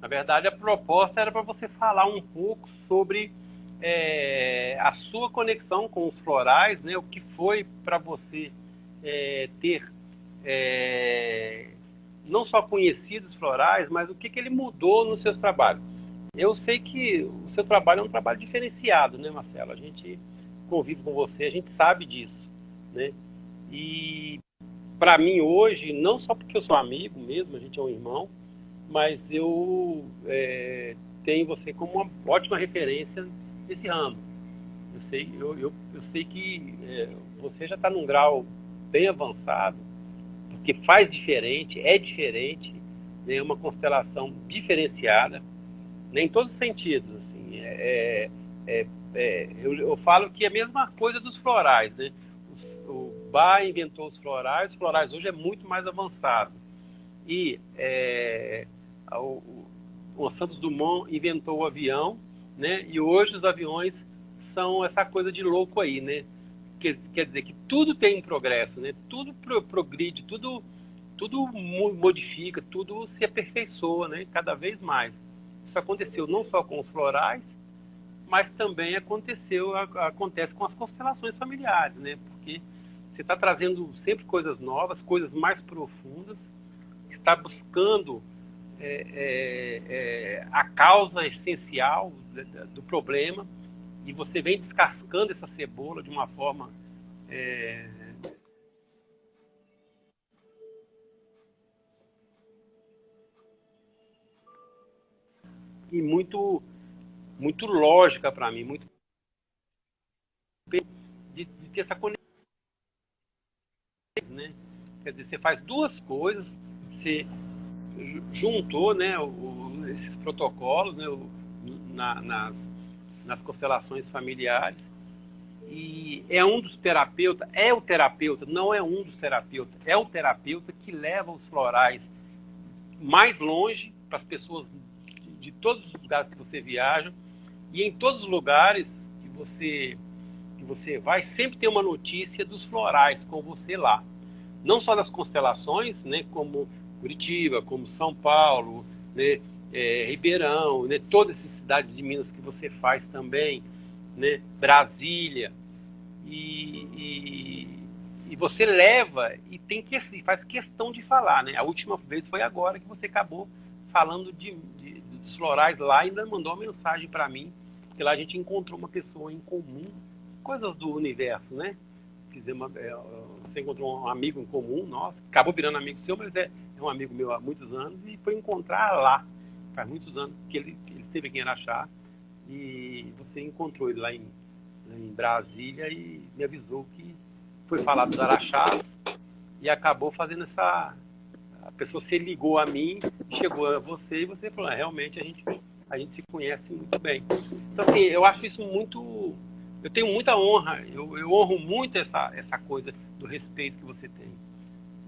Na verdade, a proposta era para você falar um pouco sobre a sua conexão com os florais, né? O que foi para você ter não só conhecido os florais, mas o que, que ele mudou nos seus trabalhos. Eu sei que o seu trabalho é um trabalho diferenciado, né, Marcelo? A gente convive com você, a gente sabe disso, né? E para mim hoje, não só porque eu sou amigo mesmo, a gente é um irmão, mas eu tenho você como uma ótima referência nesse ramo. Eu sei que você já está num grau bem avançado, porque faz diferente, né, é uma constelação diferenciada, né, em todos os sentidos. Assim, eu falo que é a mesma coisa dos florais. Né? O Bach inventou os florais hoje é muito mais avançado. E o Santos Dumont inventou o avião, né? E hoje os aviões são essa coisa de louco aí, né? Quer dizer que tudo tem um progresso, né? Tudo progride, tudo modifica, tudo se aperfeiçoa, né? Cada vez mais. Isso aconteceu não só com os florais, mas também acontece com as constelações familiares, né? Porque você está trazendo sempre coisas novas, coisas mais profundas, está buscando a causa essencial do problema, e você vem descascando essa cebola de uma forma e muito lógica para mim, muito de ter essa conexão, né? Quer dizer, você faz duas coisas, você juntou, né, esses protocolos, né, nas constelações familiares, e é um dos terapeutas, é o terapeuta, não é um dos terapeutas, é o terapeuta que leva os florais mais longe para as pessoas de todos os lugares que você viaja, e em todos os lugares que você vai, sempre tem uma notícia dos florais com você lá. Não só das constelações, né, como Curitiba, como São Paulo, né, Ribeirão, né, todas essas cidades de Minas que você faz também, né, Brasília, e você leva e faz questão de falar, né? A última vez foi agora que você acabou falando dos florais lá e ainda mandou uma mensagem para mim, porque lá a gente encontrou uma pessoa em comum, coisas do universo, né? Você encontrou um amigo em comum nosso, acabou virando amigo seu, mas é um amigo meu há muitos anos, e foi encontrar lá, faz muitos anos que ele esteve aqui em Araxá, e você encontrou ele lá em Brasília e me avisou que foi falar dos Araxás e acabou fazendo essa... A pessoa se ligou a mim, chegou a você e você falou, realmente a gente se conhece muito bem. Então, assim, eu acho isso muito... Eu tenho muita honra, eu honro muito essa coisa do respeito que você tem.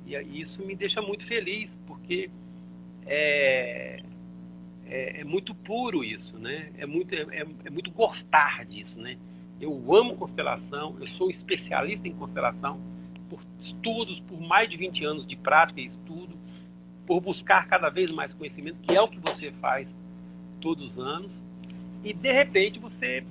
E isso me deixa muito feliz, porque é muito puro isso, né? É muito gostar disso, né? Eu amo constelação, eu sou especialista em constelação por estudos, por mais de 20 anos de prática e estudo, por buscar cada vez mais conhecimento, que é o que você faz todos os anos, e de repente você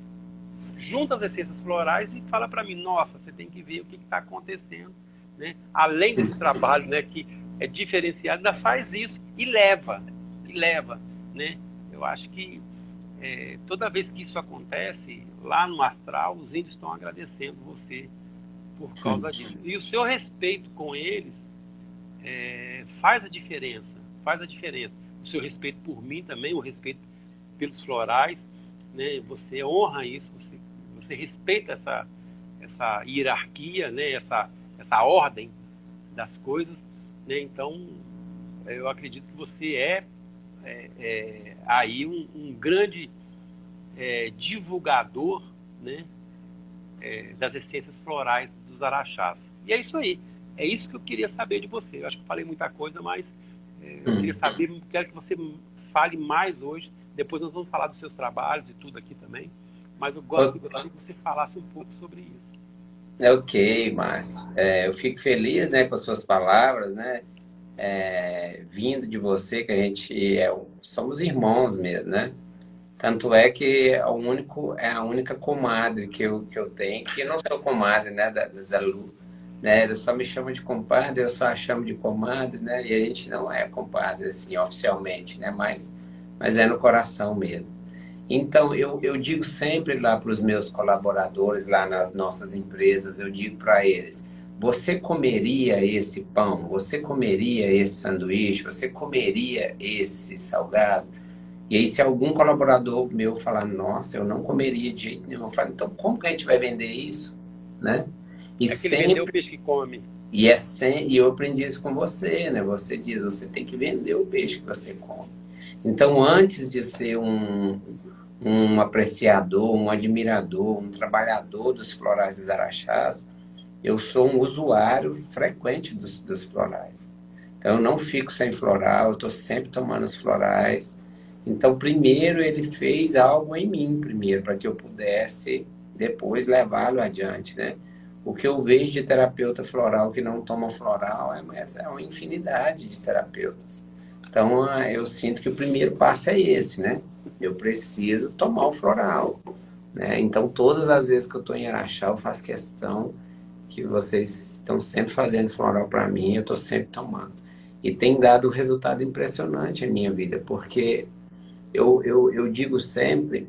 junta as essências florais e fala para mim, nossa, você tem que ver o que está acontecendo, né? Além desse trabalho, né, que é diferenciado, ainda faz isso e leva, né? Eu acho que toda vez que isso acontece, lá no astral, os índios estão agradecendo você por causa disso. E o seu respeito com eles faz a diferença, faz a diferença. O seu respeito por mim também, o respeito pelos florais, né? Você honra isso, você respeita essa hierarquia, né? Essa ordem das coisas, né? Então, eu acredito que você aí um grande divulgador, né? Das essências florais dos araxás. E é isso aí. É isso que eu queria saber de você. Eu acho que eu falei muita coisa, mas eu queria saber, quero que você fale mais hoje. Depois nós vamos falar dos seus trabalhos e tudo aqui também. Mas eu gostaria que você falasse um pouco sobre isso. Ok, Márcio. Eu fico feliz, né, com as suas palavras, né? vindo de você, que a gente somos irmãos mesmo, né? Tanto é que é a única comadre que eu tenho, que eu não sou comadre, né, da Lu, né? Ela só me chama de compadre, eu só a chamo de comadre, né? E a gente não é compadre, assim, oficialmente, né? Mas é no coração mesmo. Então, eu digo sempre lá para os meus colaboradores, lá nas nossas empresas, eu digo para eles: você comeria esse pão? Você comeria esse sanduíche? Você comeria esse salgado? E aí, se algum colaborador meu falar: nossa, eu não comeria de jeito nenhum, eu falo: então, como que a gente vai vender isso? Né? E É aquele vender o sempre, peixe que come. e eu aprendi isso com você, né? Você diz: você tem que vender o peixe que você come. Então, antes de ser um apreciador, um admirador, um trabalhador dos florais dos Araxás, eu sou um usuário frequente dos florais. Então, eu não fico sem floral, eu estou sempre tomando os florais. Então, primeiro, ele fez algo em mim, primeiro, para que eu pudesse depois levá-lo adiante, né? O que eu vejo de terapeuta floral que não toma floral é uma infinidade de terapeutas. Então, eu sinto que o primeiro passo é esse, né? Eu preciso tomar o floral, né? Então, todas as vezes que eu estou em Araxá, eu faço questão que vocês estão sempre fazendo floral para mim, eu estou sempre tomando. E tem dado um resultado impressionante na minha vida, porque eu digo sempre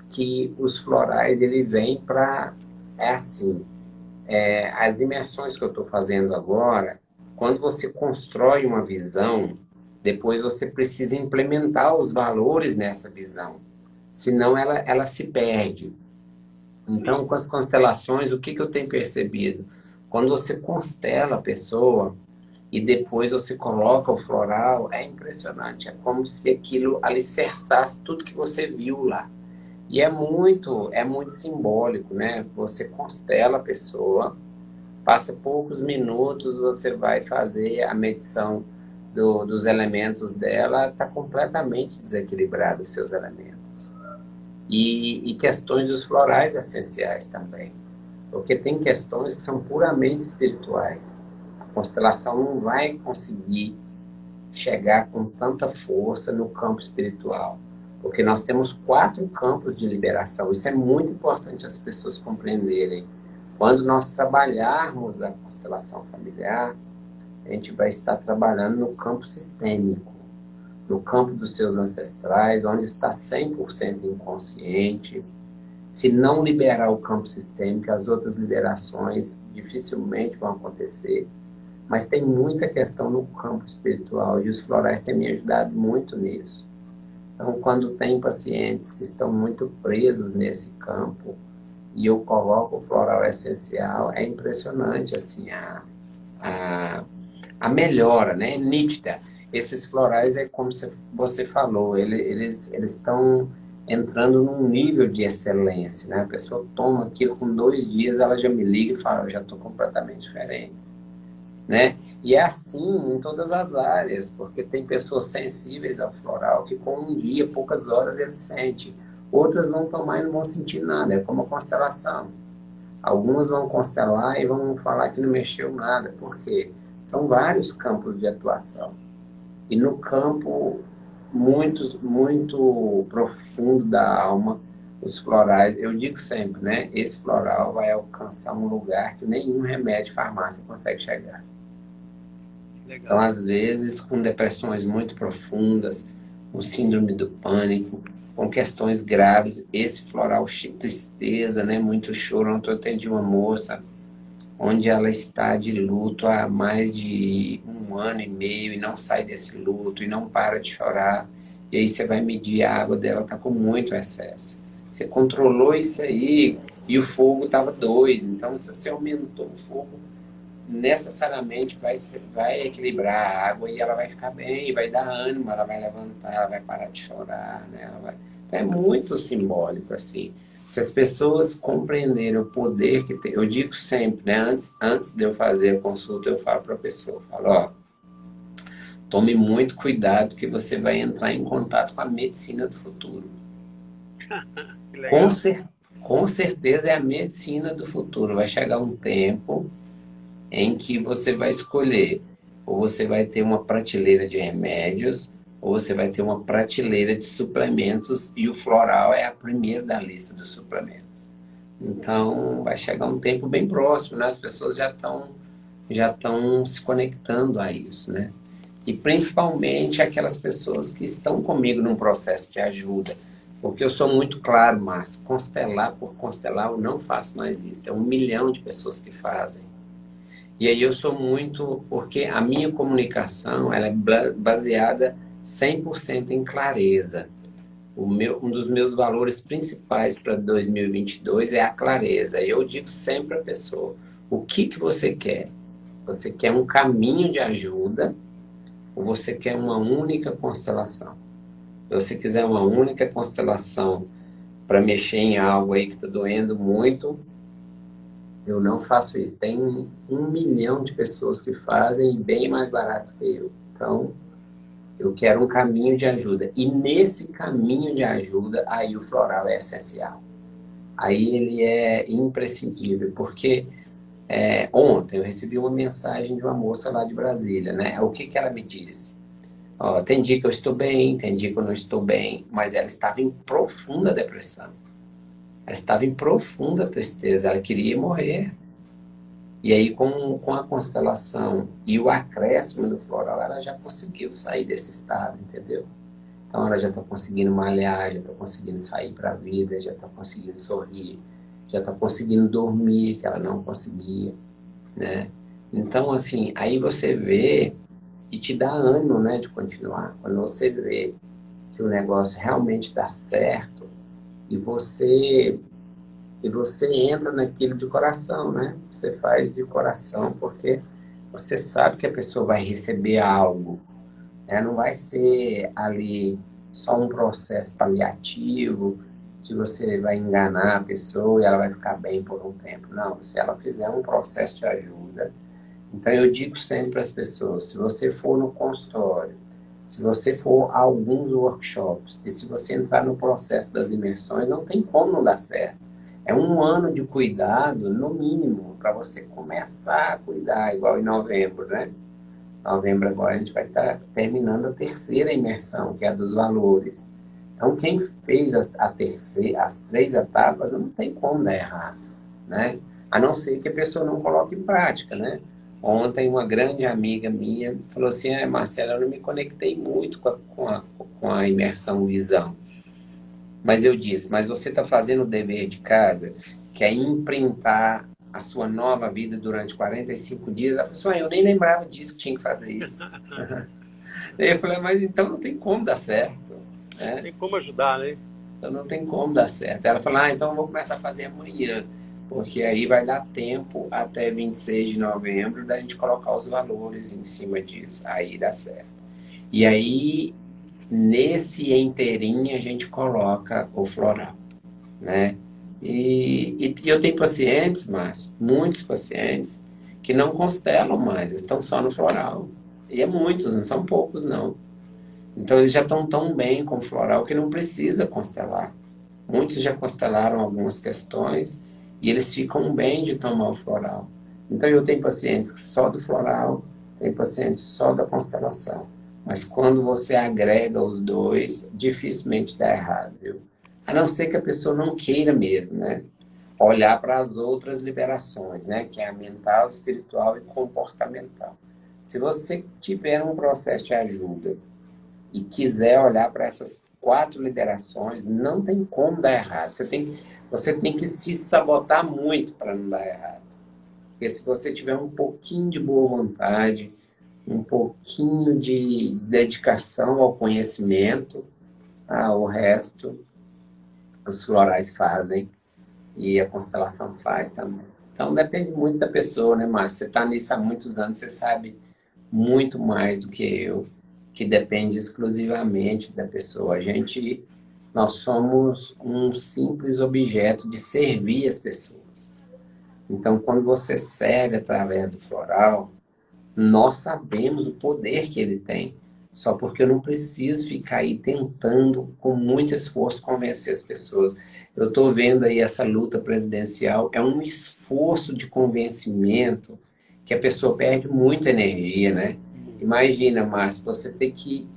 que os florais, ele vem para... É assim, as imersões que eu estou fazendo agora, quando você constrói uma visão, depois você precisa implementar os valores nessa visão, senão ela se perde. Então, com as constelações, o que que eu tenho percebido? Quando você constela a pessoa e depois você coloca o floral, é impressionante. É como se aquilo alicerçasse tudo que você viu lá. E é muito simbólico, né? Você constela a pessoa, passa poucos minutos, você vai fazer a medição dos elementos dela, está completamente desequilibrado os seus elementos. E questões dos florais essenciais também. Porque tem questões que são puramente espirituais. A constelação não vai conseguir chegar com tanta força no campo espiritual. Porque nós temos 4 campos de liberação. Isso é muito importante as pessoas compreenderem. Quando nós trabalharmos a constelação familiar, a gente vai estar trabalhando no campo sistêmico, no campo dos seus ancestrais, onde está 100% inconsciente. Se não liberar o campo sistêmico, as outras liberações dificilmente vão acontecer. Mas tem muita questão no campo espiritual e os florais têm me ajudado muito nisso. Então, quando tem pacientes que estão muito presos nesse campo e eu coloco o floral essencial, é impressionante assim a, a melhora, né? É nítida. Esses florais é como você falou, eles estão entrando num nível de excelência, né? A pessoa toma aquilo com 2 dias, ela já me liga e fala: eu já estou completamente diferente, né? E é assim em todas as áreas, porque tem pessoas sensíveis ao floral que com um dia, poucas horas, ele sente. Outras vão tomar e não vão sentir nada, é como a constelação. Algumas vão constelar e vão falar que não mexeu nada, porque são vários campos de atuação. E no campo muito profundo da alma, os florais, eu digo sempre, né? Esse floral vai alcançar um lugar que nenhum remédio de farmácia consegue chegar. Então, Legal. às vezes, com depressões muito profundas, com síndrome do pânico, com questões graves, esse floral, tristeza, né? Muito choro. Ontem eu atendi uma moça onde ela está de luto há mais de 1 ano e meio e não sai desse luto e não para de chorar. E aí você vai medir a água dela, está com muito excesso. Você controlou isso aí e o fogo estava 2. Então, se você aumentou o fogo, necessariamente vai equilibrar a água e ela vai ficar bem, vai dar ânimo, ela vai levantar, ela vai parar de chorar, né? Então é muito simbólico, assim. Se as pessoas compreenderem o poder que tem, eu digo sempre, né? Antes de eu fazer a consulta, eu falo para a pessoa, eu falo: ó, tome muito cuidado que você vai entrar em contato com a medicina do futuro. Que Com, legal. cer com certeza é a medicina do futuro. Vai chegar um tempo em que você vai escolher ou você vai ter uma prateleira de remédios, ou você vai ter uma prateleira de suplementos, e o floral é a primeira da lista dos suplementos. Então, vai chegar um tempo bem próximo, né? As pessoas já estão se conectando a isso, né? E principalmente aquelas pessoas que estão comigo num processo de ajuda. Porque eu sou muito claro, Márcio, constelar por constelar, eu não faço mais isso. É 1 milhão de pessoas que fazem. E aí eu sou muito, porque a minha comunicação, ela é baseada 100% em clareza. Um dos meus valores principais para 2022 é a clareza. Eu digo sempre à pessoa, o que você quer? Você quer um caminho de ajuda ou você quer uma única constelação? Se você quiser uma única constelação para mexer em algo aí que está doendo muito, eu não faço isso. Tem 1 milhão de pessoas que fazem bem mais barato que eu. Então, eu quero um caminho de ajuda. E nesse caminho de ajuda, aí o floral é essencial. Aí ele é imprescindível, porque ontem eu recebi uma mensagem de uma moça lá de Brasília, né? O que que ela me disse? Ó, tem dia que eu estou bem, tem dia que eu não estou bem, mas ela estava em profunda depressão. Ela estava em profunda tristeza, ela queria morrer. E aí, com a constelação e o acréscimo do floral, ela já conseguiu sair desse estado, entendeu? Então, ela já está conseguindo malhar, já está conseguindo sair para a vida, já está conseguindo sorrir, já está conseguindo dormir, que ela não conseguia, né? Então, assim, aí você vê e te dá ânimo, né, de continuar. Quando você vê que o negócio realmente dá certo e você entra naquilo de coração, né? Você faz de coração porque você sabe que a pessoa vai receber algo, né? Não vai ser ali só um processo paliativo que você vai enganar a pessoa e ela vai ficar bem por um tempo. Não, se ela fizer um processo de ajuda. Então eu digo sempre para as pessoas, se você for no consultório, se você for a alguns workshops e se você entrar no processo das imersões, não tem como não dar certo. É 1 ano de cuidado, no mínimo, para você começar a cuidar, igual em novembro, né? Novembro agora a gente vai estar terminando a terceira imersão, que é a dos valores. Então quem fez as 3 etapas, não tem como dar errado, né? A não ser que a pessoa não coloque em prática, né? Ontem uma grande amiga minha falou assim, Marcela, eu não me conectei muito com a imersão visão. Mas eu disse, mas você está fazendo o dever de casa, que é imprintar a sua nova vida durante 45 dias. Ela falou assim, eu nem lembrava disso, que tinha que fazer isso. Daí eu falei, mas então não tem como dar certo, né? Tem como ajudar, né? Então não tem como dar certo. Ela falou, então eu vou começar a fazer amanhã, porque aí vai dar tempo até 26 de novembro da gente colocar os valores em cima disso. Aí dá certo. E aí, nesse inteirinho, a gente coloca o floral, né? E eu tenho pacientes, Márcio, muitos pacientes, que não constelam mais, estão só no floral. E é muitos, não são poucos, não. Então, eles já estão tão bem com o floral que não precisa constelar. Muitos já constelaram algumas questões e eles ficam bem de tomar o floral. Então, eu tenho pacientes só do floral, tenho pacientes só da constelação. Mas quando você agrega os dois, dificilmente dá errado, viu? A não ser que a pessoa não queira mesmo, né? Olhar para as outras liberações, né? Que é a mental, espiritual e comportamental. Se você tiver um processo de ajuda e quiser olhar para essas 4 liberações, não tem como dar errado. Você tem que se sabotar muito para não dar errado. Porque se você tiver um pouquinho de boa vontade, um pouquinho de dedicação ao conhecimento, o resto os florais fazem e a constelação faz também. Então depende muito da pessoa, né, Márcio? Você está nisso há muitos anos, você sabe muito mais do que eu, que depende exclusivamente da pessoa. Nós somos um simples objeto de servir as pessoas. Então, quando você serve através do floral, nós sabemos o poder que ele tem. Só porque eu não preciso ficar aí tentando, com muito esforço, convencer as pessoas. Eu estou vendo aí essa luta presidencial, é um esforço de convencimento que a pessoa perde muita energia, né? Imagina, Márcio, você ter que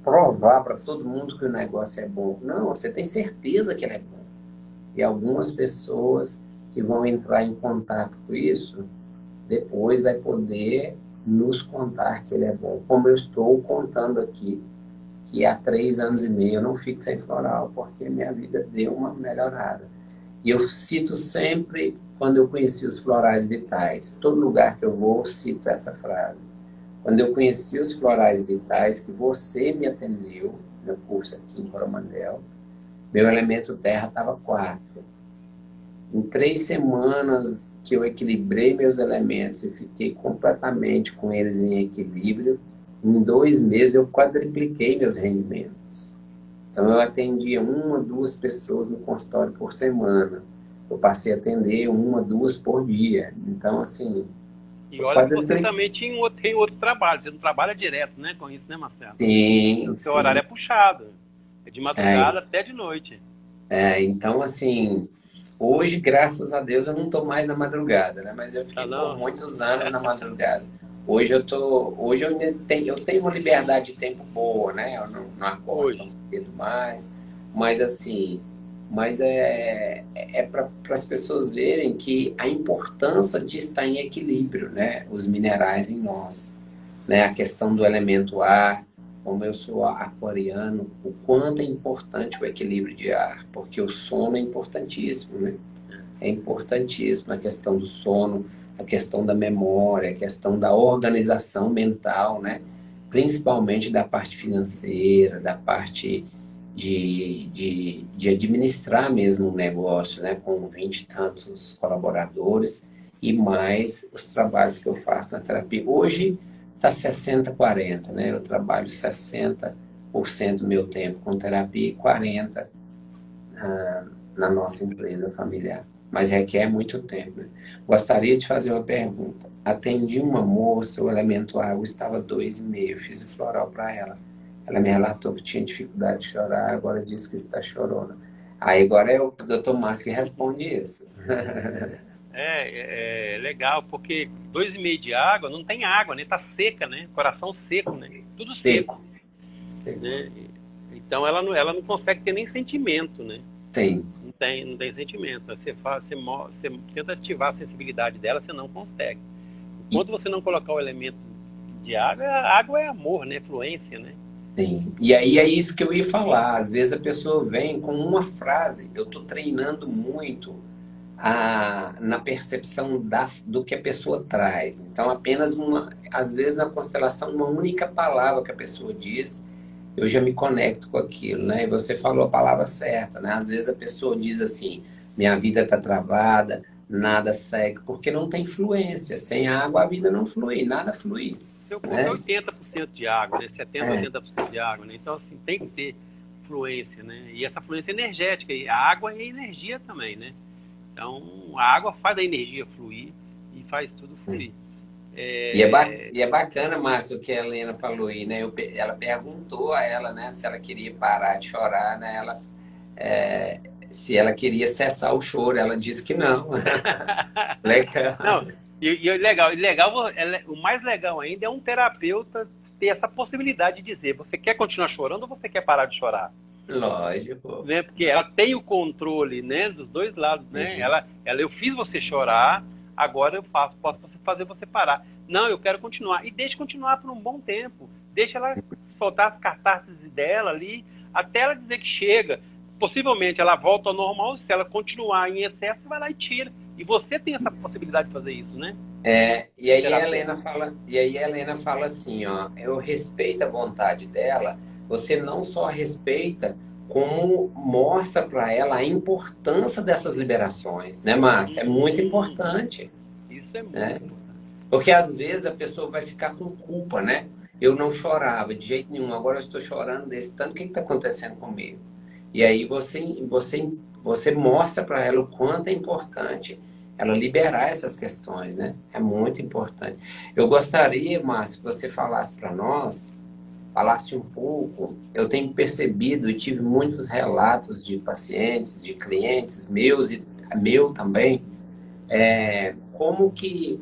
provar para todo mundo que o negócio é bom. Não, você tem certeza que ele é bom. E algumas pessoas que vão entrar em contato com isso, depois vai poder nos contar que ele é bom. Como eu estou contando aqui, que há 3 anos e meio eu não fico sem floral, porque minha vida deu uma melhorada. E eu cito sempre, quando eu conheci os florais vitais, todo lugar que eu vou, eu cito essa frase. Quando eu conheci os florais vitais, que você me atendeu, no curso aqui em Coromandel, meu elemento terra estava 4. Em 3 semanas que eu equilibrei meus elementos e fiquei completamente com eles em equilíbrio, em 2 meses eu quadripliquei meus rendimentos. Então eu atendia 1 a 2 pessoas no consultório por semana. Eu passei a atender 1 a 2 por dia. Então, assim, E eu olha que você quadripliquei. também tem outro trabalho, você não trabalha direto, né, com isso, né, Marcelo? O Sim, seu horário sim. é puxado, é de É, madrugada até de noite. então, assim, hoje, graças a Deus, eu não estou mais na madrugada, né? Mas eu Tá fiquei por não? muitos anos na madrugada. Hoje eu tenho uma liberdade de tempo boa, né? Eu não acordo tão Hoje. cedo mais, mas assim, mas é para as pessoas verem que a importância de estar em equilíbrio, né? Os minerais em nós, né? A questão do elemento ar, como eu sou aquariano, o quanto é importante o equilíbrio de ar, porque o sono é importantíssimo, né? É importantíssimo a questão do sono, a questão da memória, a questão da organização mental, né? Principalmente da parte financeira, da parte de administrar mesmo um negócio, né? Com 20 e tantos colaboradores e mais os trabalhos que eu faço na terapia. Hoje está 60-40, né? Eu trabalho 60% do meu tempo com terapia e 40% na nossa empresa familiar. Mas requer muito tempo, né? Gostaria de fazer uma pergunta. Atendi uma moça, o elemento água estava 2,5. Fiz o floral para ela. Ela me relatou que tinha dificuldade de chorar, agora disse que está chorona. Aí agora é o doutor Márcio que responde isso. É legal, porque 2,5 de água não tem água, né? Tá seca, né? Coração seco, né? Tudo Seco. seco, Seco. né? Então ela não consegue ter nem sentimento, né? Sim. Não tem sentimento. Você tenta ativar a sensibilidade dela, você não consegue. Enquanto você não colocar o elemento de água, a água é amor, né? Fluência, né? Sim. E aí é isso que eu ia falar. Às vezes a pessoa vem com uma frase. Eu estou treinando muito na percepção do que a pessoa traz. Então, às vezes na constelação, uma única palavra que a pessoa diz, eu já me conecto com aquilo, né? E você falou a palavra certa, né? Às vezes a pessoa diz assim, minha vida está travada, nada segue, porque não tem fluência. Sem água a vida não flui, nada flui, Seu corpo é né? 80% de água, né? 70, É, 80% de água, né? Então, assim, tem que ter fluência, né? E essa fluência energética, e a água é energia também, né? Então, a água faz a energia fluir e faz tudo fluir. E é bacana, Márcio, o que a Helena falou aí, né? Ela perguntou a ela, né, se ela queria parar de chorar, né? É, se ela queria cessar o choro. Ela disse que não. Não, Legal. o mais legal ainda é um terapeuta ter essa possibilidade de dizer, você quer continuar chorando ou você quer parar de chorar? Lógico. Né? Porque ela tem o controle, né, dos dois lados, né? Sim. Eu fiz você chorar, agora posso fazer você parar. Não, eu quero continuar. E deixe continuar por um bom tempo. Deixa ela soltar as catarses dela ali, até ela dizer que chega. Possivelmente ela volta ao normal, se ela continuar em excesso, vai lá e tira. E você tem essa possibilidade de fazer isso, né? E aí a Terapeuta. Helena fala, assim, ó, eu respeito a vontade dela, você não só respeita, como mostra para ela a importância dessas liberações, né, Márcia? É muito Hum, importante, isso é muito né? importante. Porque às vezes a pessoa vai ficar com culpa, né? Eu não chorava de jeito nenhum, agora eu estou chorando desse tanto, o que está acontecendo comigo? E aí você mostra para ela o quanto é importante ela liberar essas questões, né? É muito importante. Eu gostaria, Márcio, que você falasse para nós, falasse um pouco. Eu tenho percebido e tive muitos relatos de pacientes, de clientes meus e meu também, como que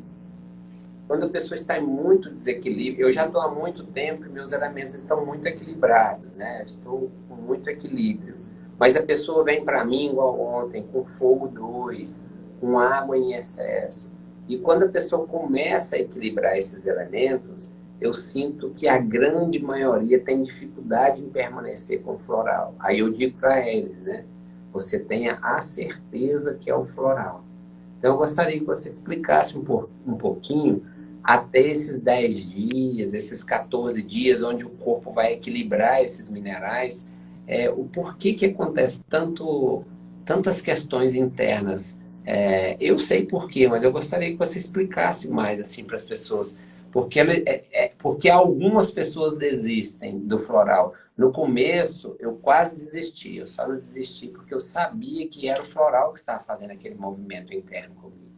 quando a pessoa está em muito desequilíbrio, eu já estou há muito tempo e meus elementos estão muito equilibrados, né? Eu estou com muito equilíbrio. Mas a pessoa vem para mim, igual ontem, com fogo 2, com água em excesso. E quando a pessoa começa a equilibrar esses elementos, eu sinto que a grande maioria tem dificuldade em permanecer com o floral. Aí eu digo para eles, né? Você tenha a certeza que é o floral. Então, eu gostaria que você explicasse um pouquinho até esses 10 dias, esses 14 dias, onde o corpo vai equilibrar esses minerais, o porquê que acontece tantas questões internas. Eu sei porquê, mas eu gostaria que você explicasse mais assim para as pessoas. Porque algumas pessoas desistem do floral. No começo, eu quase desisti. Eu só não desisti porque eu sabia que era o floral que estava fazendo aquele movimento interno comigo.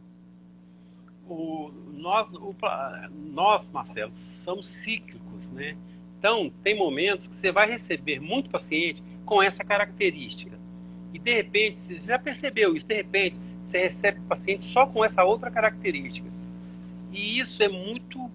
Nós, Marcelo, somos cíclicos, né? Então, tem momentos que você vai receber muito paciente com essa característica. E, de repente, você já percebeu isso, de repente, você recebe paciente só com essa outra característica. E isso é muito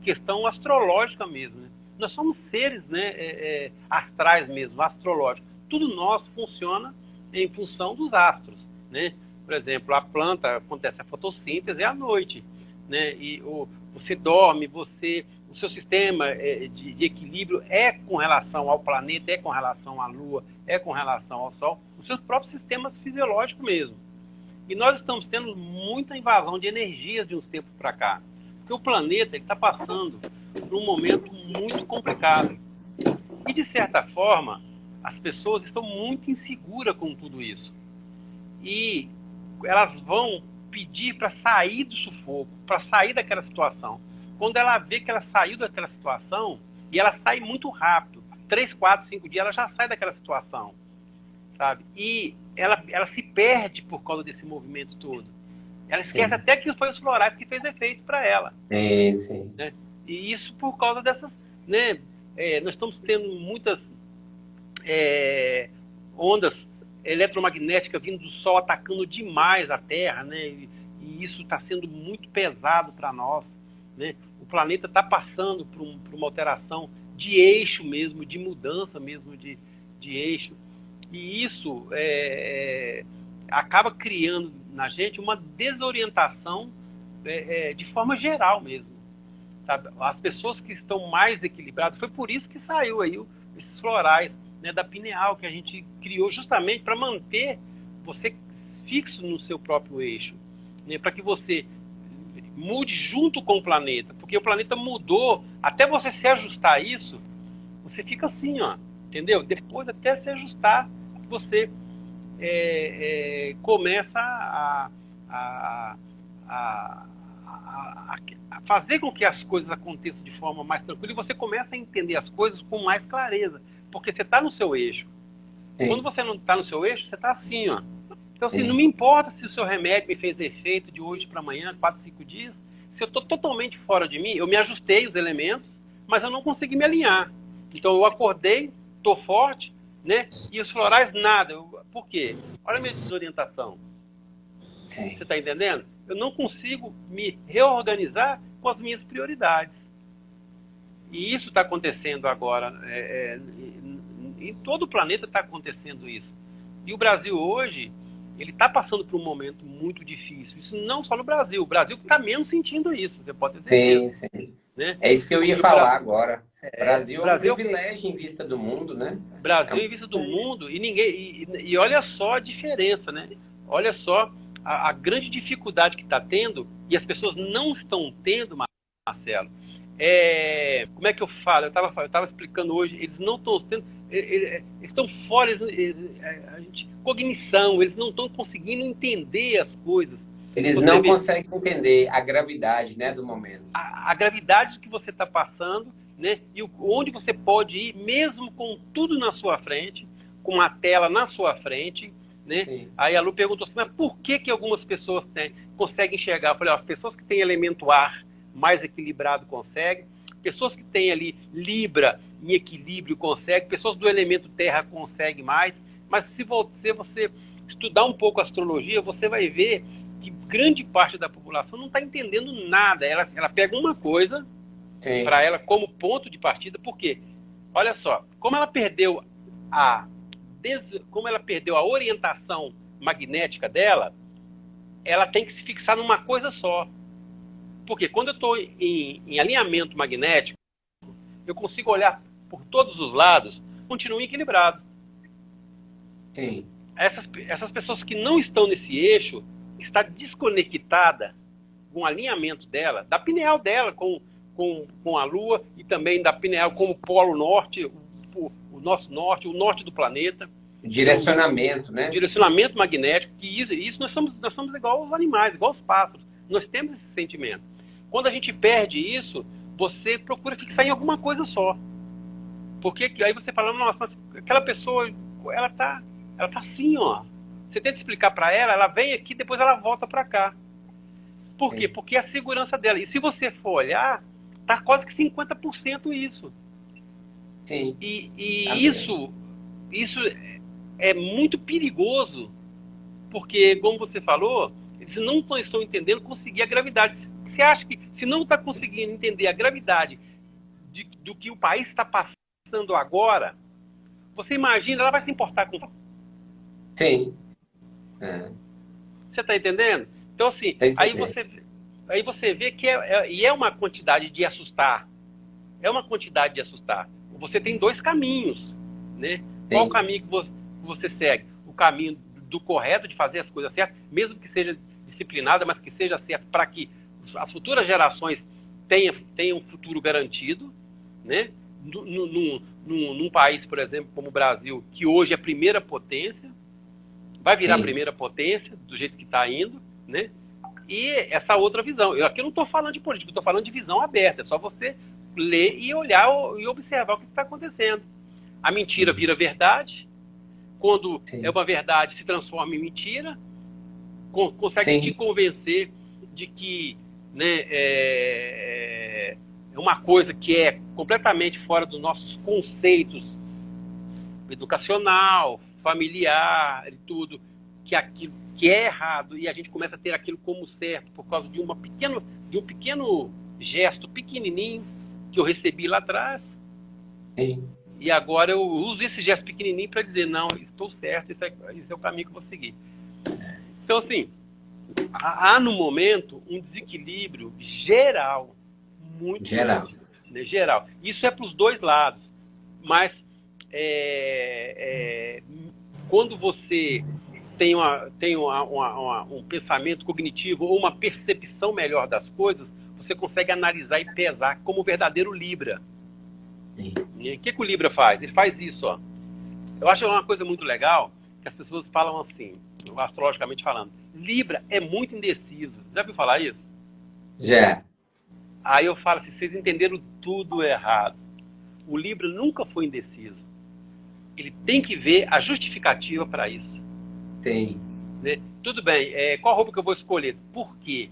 questão astrológica mesmo, né? Nós somos seres, né, astrais mesmo, astrológicos. Tudo nosso funciona em função dos astros, né? Por exemplo, a planta, acontece a fotossíntese à noite, né? E você dorme, o seu sistema de equilíbrio é com relação ao planeta, é com relação à Lua, é com relação ao Sol, os seus próprios sistemas fisiológicos mesmo. E nós estamos tendo muita invasão de energias de uns tempos para cá. Porque o planeta está passando por um momento muito complicado. E, de certa forma, as pessoas estão muito inseguras com tudo isso. E elas vão pedir para sair do sufoco, para sair daquela situação. Quando ela vê que ela saiu daquela situação, e ela sai muito rápido, 3, 4, 5 dias, ela já sai daquela situação. Sabe? E ela se perde por causa desse movimento todo. Ela esquece até que foi os florais que fez efeito para ela. Sim. Né? E isso por causa dessas... Né? Nós estamos tendo muitas ondas eletromagnéticas vindo do Sol, atacando demais a Terra, né? E isso está sendo muito pesado para nós. Né? O planeta está passando por uma alteração de eixo mesmo, de mudança mesmo de eixo. E isso acaba criando na gente uma desorientação de forma geral mesmo. Sabe? As pessoas que estão mais equilibradas, foi por isso que saiu aí esses florais, né, da pineal, que a gente criou justamente para manter você fixo no seu próprio eixo, né, para que você mude junto com o planeta, porque o planeta mudou, até você se ajustar a isso, você fica assim, ó, entendeu? Depois até se ajustar, você começa a fazer com que as coisas aconteçam de forma mais tranquila e você começa a entender as coisas com mais clareza, porque você está no seu eixo. Sim. Quando você não está no seu eixo, você está assim, ó. Então, assim, não me importa se o seu remédio me fez efeito de hoje para amanhã, 4, 5 dias, se eu estou totalmente fora de mim, eu me ajustei os elementos, mas eu não consegui me alinhar. Então, eu acordei, estou forte, né? E os florais, nada. Por quê? Olha a minha desorientação. Sim. Você está entendendo? Eu não consigo me reorganizar com as minhas prioridades. E isso está acontecendo agora. Em todo o planeta está acontecendo isso. E o Brasil hoje, ele está passando por um momento muito difícil. Isso não só no Brasil. O Brasil está menos sentindo isso, você pode ter certeza. Sim. Né? É isso que eu ia falar agora. Brasil é um privilégio em vista do mundo, né? Brasil em vista do mundo e ninguém. E olha só a diferença, né? Olha só a grande dificuldade que está tendo, e as pessoas não estão tendo, Marcelo. Como é que eu falo? Eu estava explicando hoje, eles não estão tendo. Eles estão fora, cognição, eles não estão conseguindo entender as coisas. Eles não conseguem entender a gravidade, né, do momento. A gravidade que você está passando, né, e onde você pode ir, mesmo com tudo na sua frente, com a tela na sua frente, né? Aí a Lu perguntou assim, mas por que algumas pessoas conseguem enxergar? Eu falei, as pessoas que têm elemento ar mais equilibrado conseguem, pessoas que têm ali Libra em equilíbrio conseguem, pessoas do elemento terra conseguem mais, mas se você estudar um pouco a astrologia, você vai ver que grande parte da população não está entendendo nada. Ela pega uma coisa para ela como ponto de partida, porque, olha só, como ela perdeu a orientação magnética dela, ela tem que se fixar numa coisa só. Porque quando eu estou em alinhamento magnético, eu consigo olhar por todos os lados, continuo equilibrado. Sim. Essas pessoas que não estão nesse eixo, está desconectada com o alinhamento dela, da pineal dela com a Lua e também da pineal com o Polo Norte, o nosso norte, o norte do planeta. Direcionamento, né? Direcionamento magnético, que isso nós somos igual aos animais, igual aos pássaros. Nós temos esse sentimento. Quando a gente perde isso, você procura fixar em alguma coisa só. Porque aí você fala, nossa, mas aquela pessoa, ela tá assim, ó. Você tenta explicar para ela, ela vem aqui, depois ela volta para cá. Por quê? Porque é a segurança dela. E se você for olhar, tá quase que 50% isso. Sim. E isso é muito perigoso, porque, como você falou, eles não estão entendendo conseguir a gravidade. Você acha que, se não está conseguindo entender a gravidade do que o país está passando agora, você imagina, ela vai se importar com... Sim. Você está entendendo? Então, assim, aí você vê que é uma quantidade de assustar. É uma quantidade de assustar. Você tem dois caminhos, né? Qual o caminho que você segue? O caminho do correto, de fazer as coisas certas, mesmo que seja disciplinada, mas que seja certo para que as futuras gerações tenham um futuro garantido, né? Num país, por exemplo, como o Brasil, que hoje é a primeira potência, vai virar a primeira potência, do jeito que está indo, né? E essa outra visão. Eu aqui não estou falando de política, estou falando de visão aberta. É só você ler e olhar e observar o que está acontecendo. A mentira vira verdade. Quando é uma verdade, se transforma em mentira. Consegue te convencer de que, né, é uma coisa que é completamente fora dos nossos conceitos educacional, familiar e tudo, que aquilo que é errado, e a gente começa a ter aquilo como certo por causa de um pequeno gesto pequenininho que eu recebi lá atrás. Sim. E agora eu uso esse gesto pequenininho para dizer, não, estou certo, esse é o caminho que eu vou seguir. Então, assim, há no momento um desequilíbrio geral, muito grande, né? Geral. Isso é para os dois lados, mas quando você tem um pensamento cognitivo ou uma percepção melhor das coisas, você consegue analisar e pesar como o verdadeiro Libra. Sim. E o que o Libra faz? Ele faz isso, ó. Eu acho uma coisa muito legal, que as pessoas falam assim, astrologicamente falando, Libra é muito indeciso. Já viu falar isso? Já. Aí eu falo assim, vocês entenderam tudo errado. O Libra nunca foi indeciso. Ele tem que ver a justificativa para isso. Sim. Né? Tudo bem, qual roupa que eu vou escolher? Por quê?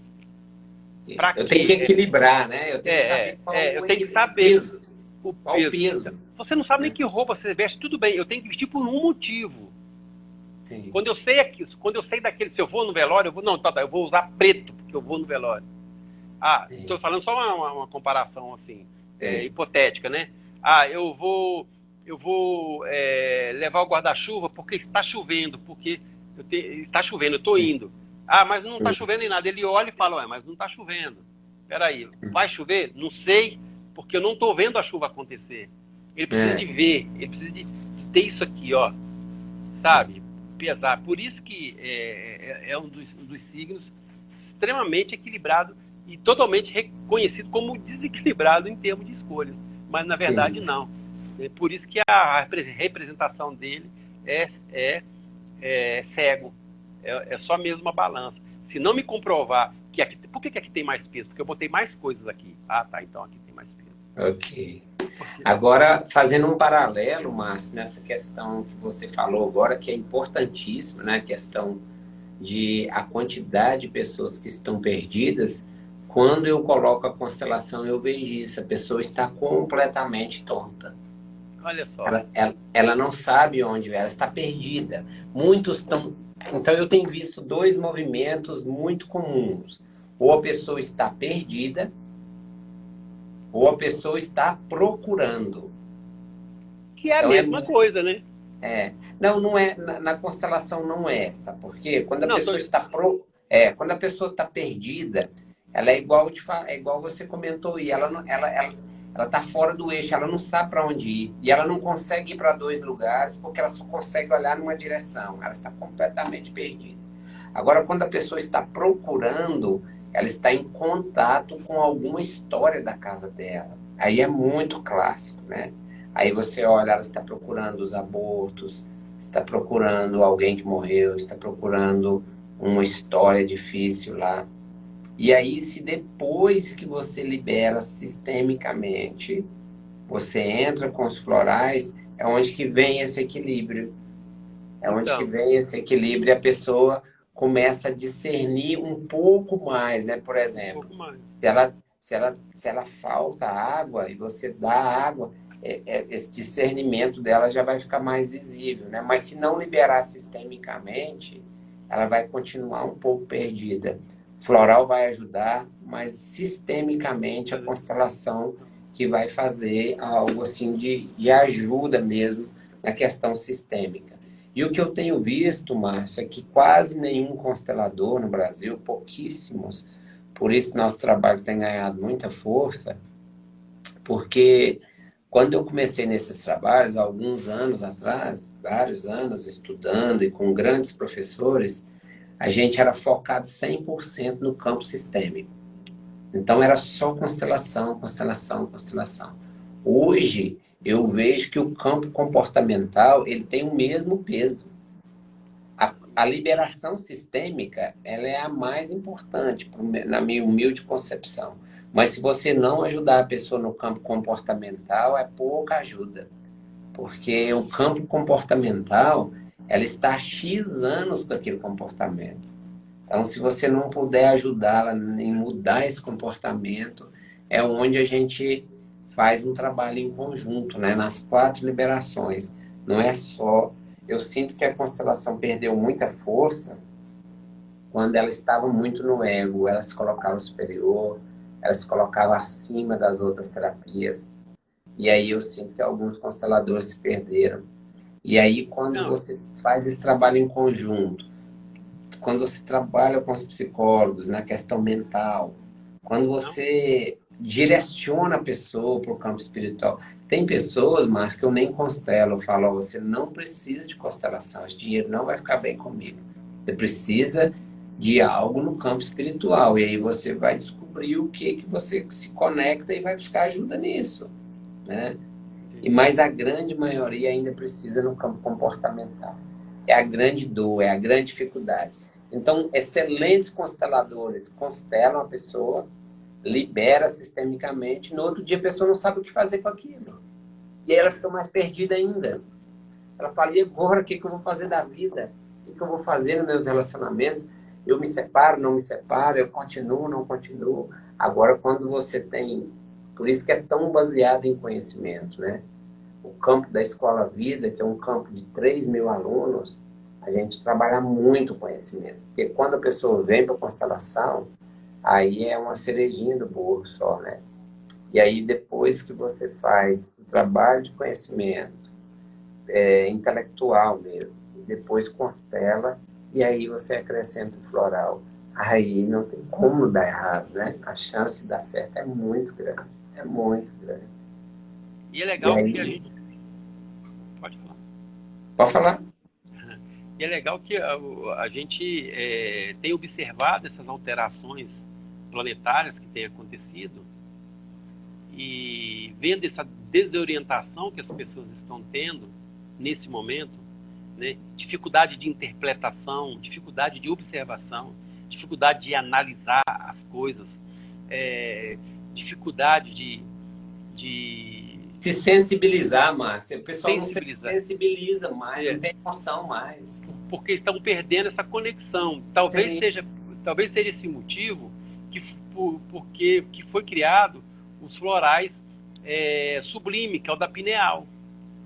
Eu tenho que equilibrar, né? Eu tenho que saber qual eu tenho que saber peso. Qual o peso. Você não sabe nem que roupa você veste, tudo bem, eu tenho que vestir por um motivo. Sim. Quando eu sei daquele, se eu vou no velório, eu vou usar preto, porque eu vou no velório. Estou falando só uma comparação assim, hipotética, né? Eu vou levar o guarda-chuva porque está chovendo, está chovendo, eu estou indo. Mas não está chovendo em nada. Ele olha e fala, mas não está chovendo. Peraí, vai chover? Não sei, porque eu não estou vendo a chuva acontecer. Ele precisa de ver, ele precisa de ter isso aqui, ó, sabe? Pesar. Por isso que é um dos signos extremamente equilibrado e totalmente reconhecido como desequilibrado em termos de escolhas. Mas, na verdade, não. É por isso que a representação dele é cego. É só mesmo uma balança. Se não me comprovar que aqui... Por que aqui tem mais peso? Porque eu botei mais coisas aqui. Então aqui tem mais peso. Ok. Agora, fazendo um paralelo, Márcio, nessa questão que você falou agora, que é importantíssima, né? A questão de a quantidade de pessoas que estão perdidas. Quando eu coloco a constelação, eu vejo isso. A pessoa está completamente tonta. Olha só. Ela não sabe onde ela está perdida. Muitos estão Então, eu tenho visto dois movimentos muito comuns. Ou a pessoa está perdida, ou a pessoa está procurando. Que é a Então, mesma coisa, né? não, não é, na constelação não é essa, porque quando a Não, pessoa quando a pessoa está perdida, ela é igual, é igual você comentou aí, ela está fora do eixo, ela não sabe para onde ir, e ela não consegue ir para dois lugares, porque ela só consegue olhar numa direção, ela está completamente perdida. Agora, quando a pessoa está procurando, ela está em contato com alguma história da casa dela. Aí é muito clássico, né? Aí você olha, ela está procurando os abortos, está procurando alguém que morreu, está procurando uma história difícil lá. E aí, se depois que você libera sistemicamente, você entra com os florais, é onde que vem esse equilíbrio. É onde que então, vem esse equilíbrio e a pessoa começa a discernir um pouco mais, né? Por um exemplo, pouco mais. se ela falta água e você dá água, esse discernimento dela já vai ficar mais visível, né? Mas se não liberar sistemicamente, ela vai continuar um pouco perdida. Floral vai ajudar, mas sistemicamente a Mas, constelação que vai fazer algo assim de ajuda mesmo na questão sistêmica. E o que eu tenho visto, Márcio, é que quase nenhum constelador no Brasil, pouquíssimos, por isso nosso trabalho tem ganhado muita força, porque quando eu comecei nesses trabalhos, há alguns anos atrás, vários anos estudando e com grandes professores, a gente era focado 100% no campo sistêmico. Então era só constelação, constelação, constelação. Hoje eu vejo que o campo comportamental ele tem o mesmo peso. A liberação sistêmica, ela é a mais importante, na minha humilde concepção. Mas se você não ajudar a pessoa no campo comportamental, é pouca ajuda. Porque o campo comportamental, ela está há X anos com aquele comportamento. Então, se você não puder ajudá-la em mudar esse comportamento, é onde a gente faz um trabalho em conjunto, né? Nas 4 liberações. Não é só. Eu sinto que a constelação perdeu muita força quando ela estava muito no ego, ela se colocava superior, ela se colocava acima das outras terapias. E aí eu sinto que alguns consteladores se perderam. E aí, quando não, você faz esse trabalho em conjunto, quando você trabalha com os psicólogos na questão mental, quando não, você direciona a pessoa para o campo espiritual. Tem pessoas, mas que eu nem constelo, eu falo, ó, você não precisa de constelação, esse dinheiro não vai ficar bem comigo. Você precisa de algo no campo espiritual, e aí você vai descobrir o que você se conecta e vai buscar ajuda nisso, né? E entendi. mas a grande maioria ainda precisa no campo comportamental. É a grande dor, é a grande dificuldade. Então, excelentes consteladores constelam a pessoa, libera sistemicamente, no outro dia a pessoa não sabe o que fazer com aquilo. E aí ela fica mais perdida ainda. Ela fala, e agora o que eu vou fazer da vida? O que eu vou fazer nos meus relacionamentos? Eu me separo, não me separo, eu continuo, não continuo. Agora, quando você tem... Por isso que é tão baseado em conhecimento, né? O campo da Escola Vida, que é um campo de 3.000 alunos, a gente trabalha muito conhecimento. Porque quando a pessoa vem para a constelação, aí é uma cerejinha do bolo só, né? E aí depois que você faz o trabalho de conhecimento, intelectual mesmo, e depois constela, e aí você acrescenta o floral. Aí não tem como dar errado, né? A chance de dar certo é muito grande. É muito grande. E é E legal que a aí, gente. Pode falar. pode falar? E é legal que a gente tem observado essas alterações planetárias que têm acontecido e vendo essa desorientação que as pessoas estão tendo nesse momento, né? Dificuldade de interpretação, dificuldade de observação, dificuldade de analisar as coisas, dificuldade de Se sensibilizar, Márcia. O pessoal não se sensibilizar, sensibiliza mais, não é, tem emoção mais. porque estão perdendo essa conexão. Sim, Talvez seja esse motivo porque que foi criado os florais sublime, que é o da pineal,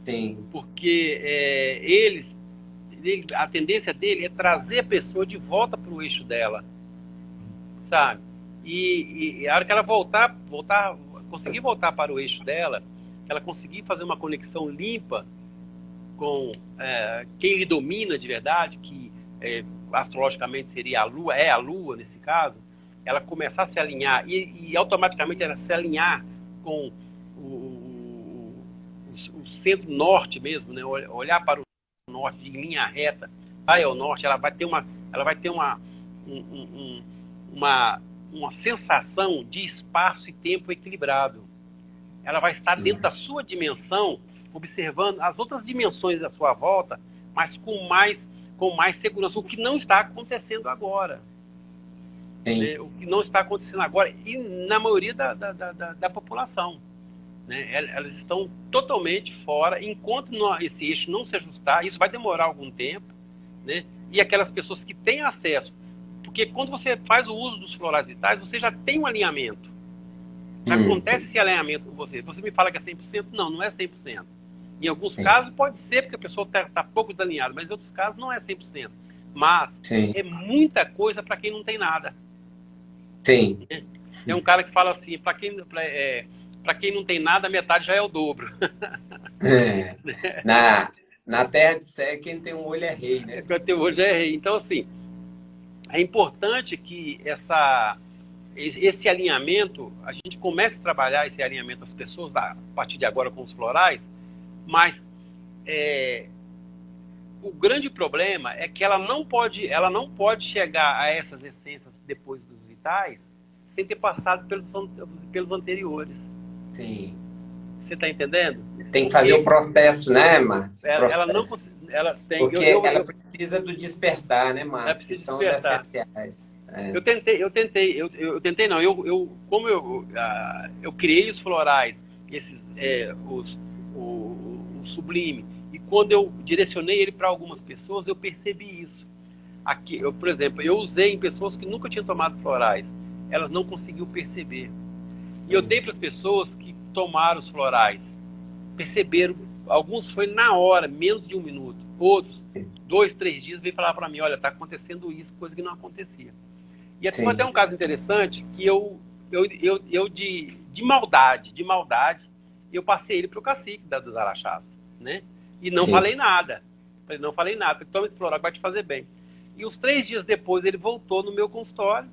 sim, porque eles dele é trazer a pessoa de volta para o eixo dela, sabe? E a hora que ela conseguir voltar para o eixo dela, ela conseguir fazer uma conexão limpa com quem lhe domina de verdade, que astrologicamente seria a Lua nesse caso, ela começar a se alinhar e automaticamente ela se alinhar com o centro norte mesmo, né? Olhar para o norte em linha reta, vai ao norte, ela vai ter uma sensação de espaço e tempo equilibrado. Ela vai estar dentro da sua dimensão, observando as outras dimensões à sua volta, mas com mais segurança, o que não está acontecendo agora. Né? O que não está acontecendo agora, e na maioria da população. Né? Elas estão totalmente fora, enquanto esse eixo não se ajustar, isso vai demorar algum tempo, né? E aquelas pessoas que têm acesso, porque quando você faz o uso dos florais vitais, você já tem um alinhamento. Já acontece esse alinhamento com você. Você me fala que é 100%? Não, não é 100%. Em alguns casos pode ser, porque a pessoa está pouco desalinhada, mas em outros casos não é 100%. Mas é muita coisa para quem não tem nada. Sim. É um cara que fala assim, para quem não tem nada, metade já é o dobro. Na terra de Sé, quem tem um olho é rei, né? Quem tem um olho já é rei. Então, assim, é importante que esse alinhamento, a gente comece a trabalhar esse alinhamento das pessoas a partir de agora com os florais, mas o grande problema é que ela não pode chegar a essas essências depois dos vitais sem ter passado pelos anteriores. Sim. Você está entendendo? Tem que fazer o processo, né, Márcio? Ela tem. Porque ela precisa do despertar, né, Márcio? Que são os essenciais. Eu tentei não. Como eu criei os florais, o sublime, e quando eu direcionei ele para algumas pessoas, eu percebi isso. Aqui, por exemplo, eu usei em pessoas que nunca tinham tomado florais, elas não conseguiam perceber. E eu dei para as pessoas que tomaram os florais, perceberam, alguns foi na hora, menos de 1 minuto, outros 2, 3 dias veio falar para mim, olha, está acontecendo isso, coisa que não acontecia. E foi até um caso interessante que eu de maldade, eu passei ele para o cacique dos Araxás, né? E não falei nada. Falei, não falei nada, toma esse floral que vai te fazer bem. E uns 3 dias depois ele voltou no meu consultório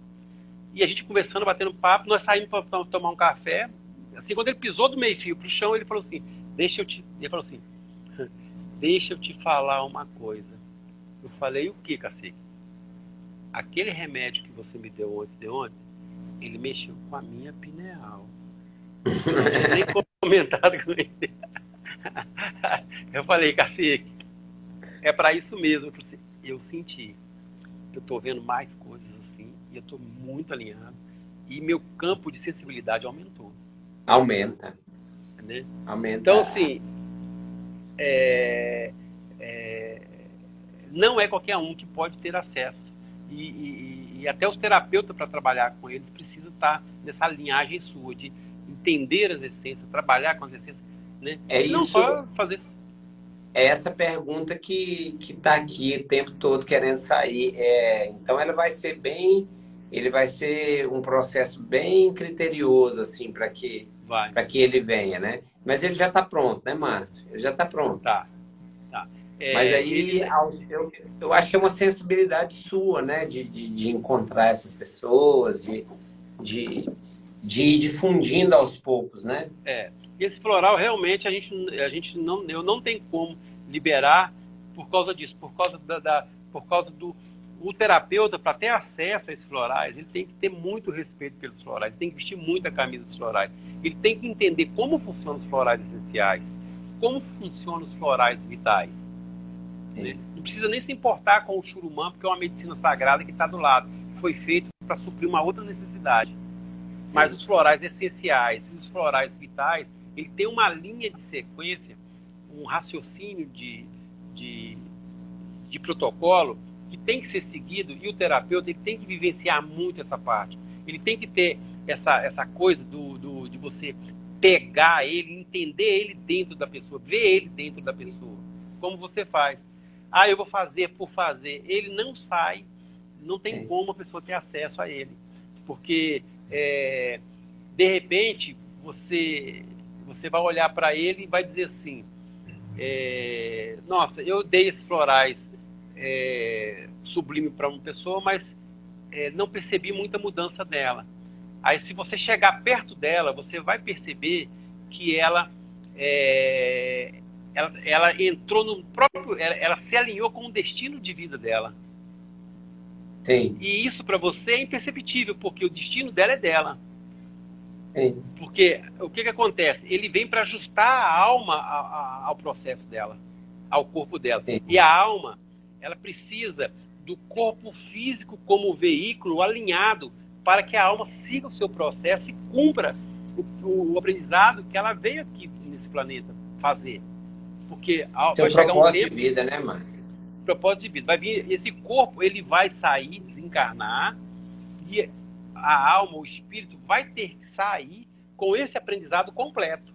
e a gente conversando, batendo papo, nós saímos para tomar um café. Assim, quando ele pisou do meio-fio para o chão, ele falou assim, deixa eu te falar uma coisa. Eu falei, o que, cacique? Aquele remédio que você me deu antes de ontem, ele mexeu com a minha pineal. Eu não tinha nem comentado com ele. Eu falei, cacique, é para isso mesmo. Eu senti. Eu estou vendo mais coisas assim, e eu estou muito alinhado. E meu campo de sensibilidade aumentou. Aumenta. Né? Aumenta. Então, assim, não é qualquer um que pode ter acesso. E até os terapeutas, para trabalhar com eles, precisam estar nessa linhagem sua, de entender as essências, trabalhar com as essências. Né? Não só fazer... É essa pergunta que está aqui o tempo todo querendo sair. Então, ele vai ser um processo bem criterioso, assim, para que ele venha, né? Mas ele já está pronto, né, Márcio? Ele já está pronto. Tá. Mas aí, eu acho que é uma sensibilidade sua, né? De encontrar essas pessoas, de ir difundindo aos poucos, né? Esse floral, realmente, eu não tenho como liberar por causa disso, por causa do terapeuta, para ter acesso a esses florais, ele tem que ter muito respeito pelos florais, ele tem que vestir muito a camisa dos florais, ele tem que entender como funcionam os florais essenciais, como funcionam os florais vitais. Né? Não precisa nem se importar com o churumã, porque é uma medicina sagrada que está do lado, foi feito para suprir uma outra necessidade. Mas os florais essenciais e os florais vitais, ele tem uma linha de sequência, um raciocínio de protocolo que tem que ser seguido, e o terapeuta ele tem que vivenciar muito essa parte. Ele tem que ter essa coisa de você pegar ele, entender ele dentro da pessoa, ver ele dentro da pessoa, como você faz. ah, eu vou fazer por fazer. Ele não sai, não tem Sim. como a pessoa ter acesso a ele. Porque, de repente, você vai olhar para ele e vai dizer assim, nossa, eu dei esses florais sublime para uma pessoa, mas não percebi muita mudança dela. Aí, se você chegar perto dela, você vai perceber que ela entrou no próprio, ela se alinhou com o destino de vida dela. Sim. E isso para você é imperceptível, porque o destino dela é dela. Sim. Porque o que acontece? Ele vem para ajustar a alma ao processo dela, ao corpo dela. Sim. E a alma, ela precisa do corpo físico como veículo alinhado para que a alma siga o seu processo e cumpra o aprendizado que ela veio aqui nesse planeta fazer. Porque Seu vai chegar um propósito tempo, de vida, né, Márcio? propósito de vida, vai vir esse corpo, ele vai sair, desencarnar, e a alma, o espírito vai ter que sair com esse aprendizado completo.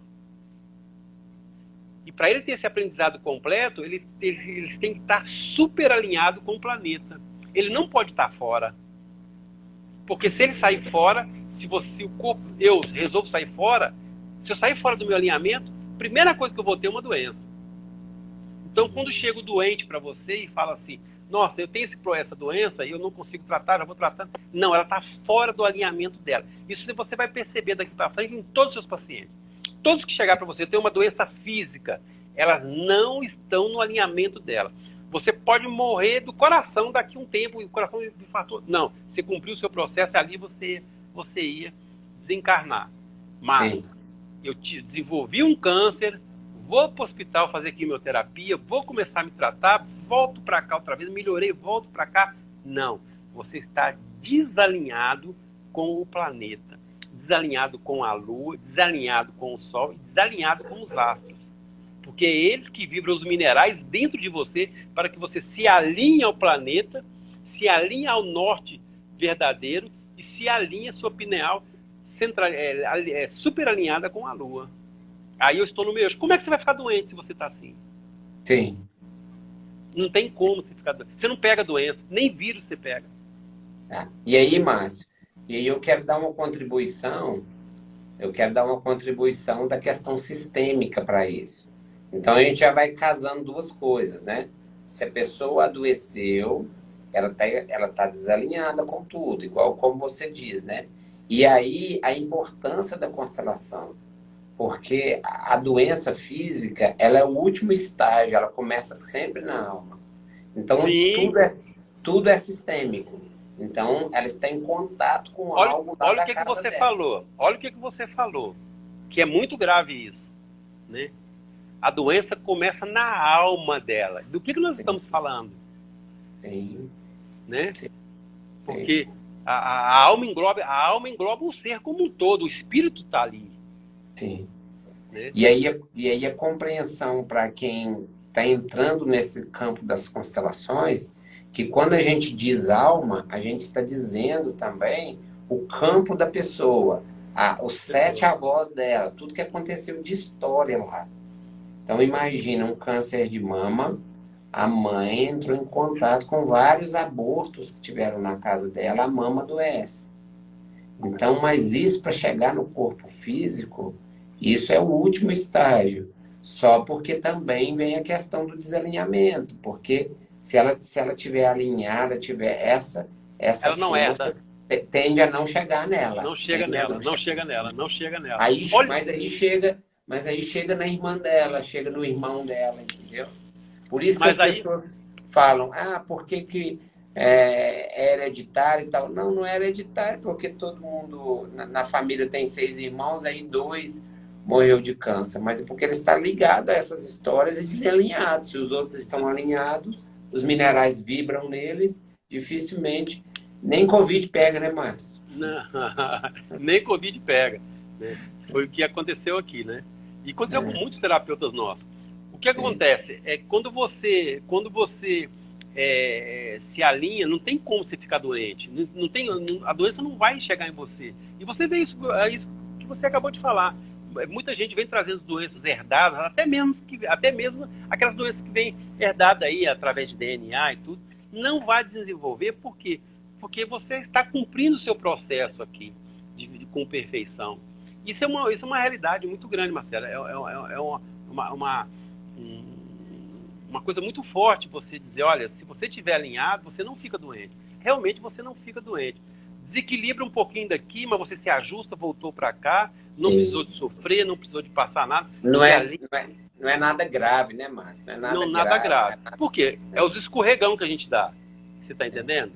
E para ele ter esse aprendizado completo, eles têm que estar super alinhado com o planeta. Ele não pode estar fora. Porque se ele sair fora, se o corpo, eu resolvo sair fora, se eu sair fora do meu alinhamento, primeira coisa que eu vou ter é uma doença. Então, quando chega o doente para você e fala assim, nossa, eu tenho essa doença e eu não consigo tratar, já vou tratar. Não, ela está fora do alinhamento dela. Isso você vai perceber daqui para frente em todos os seus pacientes. Todos que chegar para você têm uma doença física, elas não estão no alinhamento dela. Você pode morrer do coração daqui a um tempo, e o coração infartou. Não, você cumpriu o seu processo, ali você ia desencarnar. Mas eu desenvolvi um câncer, vou para o hospital fazer quimioterapia, vou começar a me tratar, volto para cá outra vez, melhorei, volto para cá. Não, você está desalinhado com o planeta, desalinhado com a Lua, desalinhado com o Sol e desalinhado com os astros. Porque é eles que vibram os minerais dentro de você para que você se alinhe ao planeta, se alinhe ao norte verdadeiro e se alinhe a sua pineal super alinhada com a Lua. Aí eu estou no meio. Como é que você vai ficar doente se você está assim? Sim. Não tem como você ficar doente. Você não pega doença, nem vírus você pega. E aí, Márcio, eu quero dar uma contribuição, da questão sistêmica para isso. Então a gente já vai casando duas coisas, né? Se a pessoa adoeceu, ela tá desalinhada com tudo, igual como você diz, né? E aí a importância da constelação. Porque a doença física, ela é o último estágio, ela começa sempre na alma. Então, tudo é sistêmico. Então, ela está em contato com algo lá olha da o que casa você dela. falou. Olha o que você falou. Que é muito grave isso. Né? A doença começa na alma dela. Do que nós estamos falando? Sim. Né? Sim. Porque a alma engloba o ser como um todo. O espírito está ali. Sim. Né? E aí a compreensão para quem está entrando nesse campo das constelações, que quando a gente diz alma, a gente está dizendo também o campo da pessoa, os 7 avós dela, tudo que aconteceu de história lá. Então imagina um câncer de mama, a mãe entrou em contato com vários abortos que tiveram na casa dela, a mama adoece. Então, mas isso para chegar no corpo físico, isso é o último estágio. Só porque também vem a questão do desalinhamento. Porque se ela tiver alinhada, tiver essa ela não força, tende a não chegar nela. Não chega nela. Mas aí chega na irmã dela, chega no irmão dela, entendeu? Por isso que as pessoas falam, por que é hereditário e tal. Não é hereditário, porque todo mundo na família tem 6 irmãos, aí 2 morreu de câncer. Mas é porque ele está ligado a essas histórias e desalinhado. Se os outros estão alinhados, os minerais vibram neles, dificilmente. Nem Covid pega, né, Márcio? Não, nem Covid pega. Né? Foi o que aconteceu aqui, né? E aconteceu com muitos terapeutas nossos. O que acontece é quando você se alinha, não tem como você ficar doente. A doença não vai chegar em você. E você vê isso que você acabou de falar. muita gente vem trazendo doenças herdadas, até mesmo aquelas doenças que vêm herdadas aí através de DNA e tudo, não vai desenvolver, por quê? Porque você está cumprindo o seu processo aqui com perfeição. Isso é uma realidade muito grande, Marcelo. Uma coisa muito forte você dizer, olha, se você estiver alinhado, você não fica doente. Realmente você não fica doente. Desequilibra um pouquinho daqui, mas você se ajusta, voltou para cá, não precisou de sofrer, não precisou de passar nada. Não é nada grave, né, Márcio? Não é nada grave. Por quê? É os escorregão que a gente dá. Você está entendendo?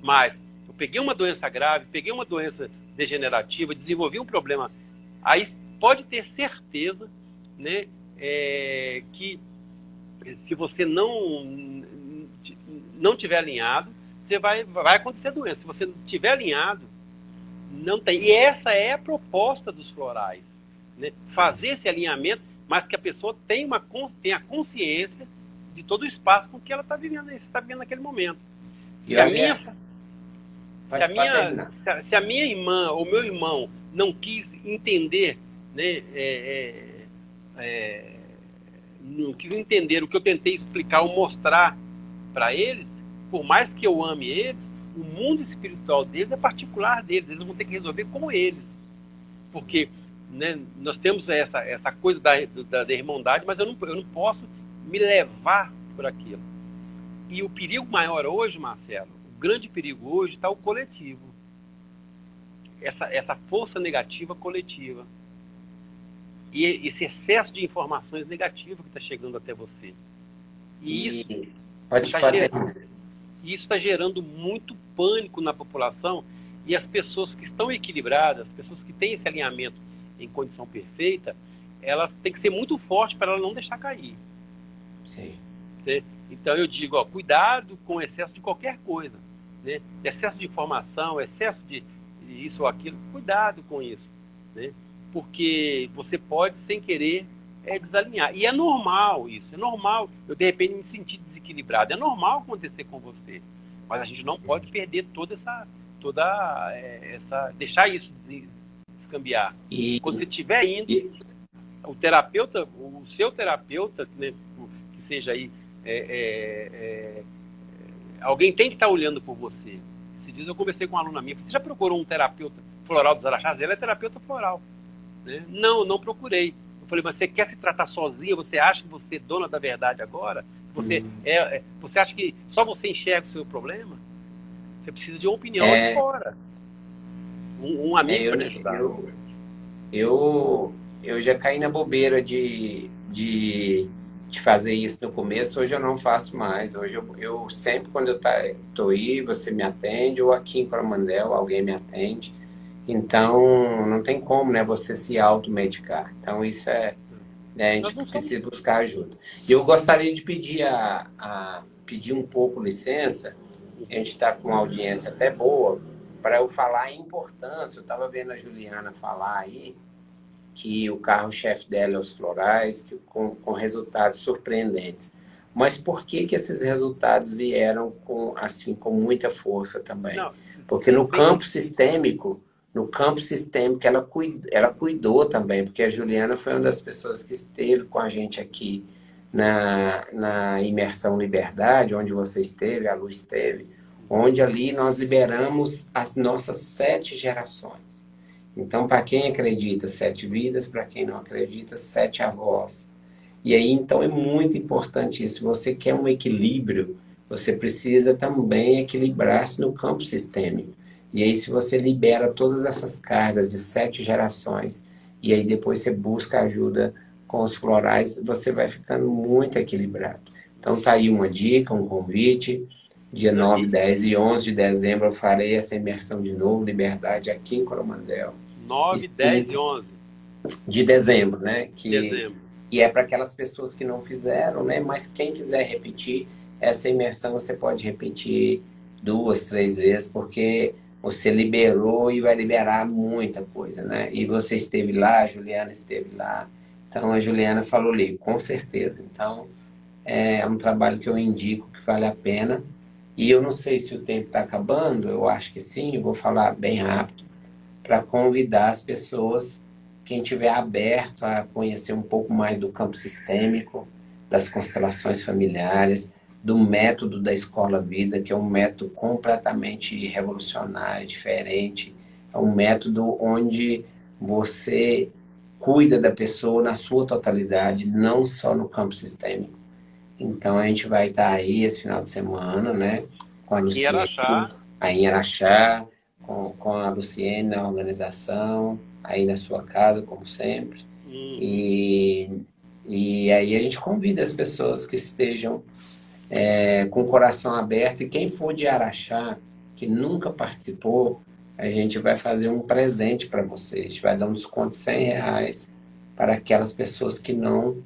Mas eu peguei uma doença grave, peguei uma doença degenerativa, desenvolvi um problema. Aí pode ter certeza, né, que se você não tiver alinhado, vai acontecer doença. Se você não tiver alinhado, não tem. E essa é a proposta dos florais, né? Fazer esse alinhamento, mas que a pessoa tenha a consciência de todo o espaço com que ela está vivendo naquele momento. Se a minha irmã ou meu irmão não quis entender, né, não quis entender o que eu tentei explicar ou mostrar para eles, por mais que eu ame eles, o mundo espiritual deles é particular deles, eles vão ter que resolver com eles. Porque, né, nós temos essa coisa da irmandade, mas eu não posso me levar por aquilo. E o perigo maior hoje, Marcelo, o grande perigo hoje está o coletivo. Essa força negativa coletiva. E esse excesso de informações negativas que está chegando até você. E isso está gerando muito pânico na população, e as pessoas que estão equilibradas, as pessoas que têm esse alinhamento em condição perfeita, elas têm que ser muito fortes para ela não deixar cair. Sim. Então eu digo, cuidado com o excesso de qualquer coisa, né? Excesso de informação, excesso de isso ou aquilo, cuidado com isso, né? Porque você pode, sem querer, desalinhar. E é normal isso, é normal eu de repente me sentir desequilibrado, é normal acontecer com você, mas a gente não pode perder deixar isso descambiar. Quando você estiver indo, o seu terapeuta, né, que seja aí, alguém tem que estar olhando por você. Esses dias eu conversei com uma aluna minha, você já procurou um terapeuta floral dos Araxás? Ela é terapeuta floral, né? Não procurei. Eu falei, mas você quer se tratar sozinha? Você acha que você é dona da verdade agora? Você acha que só você enxerga o seu problema? Você precisa de uma opinião de fora. Um amigo para te ajudar. Eu já caí na bobeira de fazer isso no começo. Hoje eu não faço mais. Hoje eu sempre, quando eu tô aí, você me atende, ou aqui em Coromandel alguém me atende. Então, não tem como, né, você se automedicar. Então, isso a gente precisa buscar ajuda. E eu gostaria de pedir um pouco licença, a gente está com uma audiência até boa, para eu falar a importância. Eu estava vendo a Juliana falar aí que o carro-chefe dela é os florais, com resultados surpreendentes. Mas por que esses resultados vieram com muita força também? Porque no campo sistêmico, ela cuidou também, porque a Juliana foi uma das pessoas que esteve com a gente aqui na Imersão Liberdade, onde você esteve, a Lu esteve, onde ali nós liberamos as nossas 7 gerações. Então, para quem acredita, 7 vidas, para quem não acredita, 7 avós. E aí, então, é muito importante isso. Se você quer um equilíbrio, você precisa também equilibrar-se no campo sistêmico. E aí, se você libera todas essas cargas de 7 gerações, e aí depois você busca ajuda com os florais, você vai ficando muito equilibrado. Então, tá aí uma dica, um convite. Dia 9, 10 e 11 de dezembro eu farei essa imersão de novo, Liberdade, aqui em Coromandel. 9, 10 e 11. De dezembro, né? Dezembro. E é para aquelas pessoas que não fizeram, né? Mas quem quiser repetir essa imersão, você pode repetir 2, 3 vezes, porque você liberou e vai liberar muita coisa, né? E você esteve lá, a Juliana esteve lá. Então, a Juliana falou ali, com certeza. Então, é um trabalho que eu indico que vale a pena. E eu não sei se o tempo está acabando, eu acho que sim, eu vou falar bem rápido, para convidar as pessoas quem tiver aberto a conhecer um pouco mais do campo sistêmico, das constelações familiares, do método da Escola Vida, que é um método completamente revolucionário, diferente. É um método onde você cuida da pessoa na sua totalidade, não só no campo sistêmico. Então a gente vai estar aí esse final de semana, né? Com a Aqui em Luciene, Araxá. aí em Araxá, com a Luciene na organização, aí na sua casa, como sempre. Uhum. E, e aí a gente convida as pessoas que estejam com o coração aberto. E quem for de Araxá, que nunca participou, a gente vai fazer um presente para vocês. A gente vai dar um desconto de R$ 100 para aquelas pessoas que não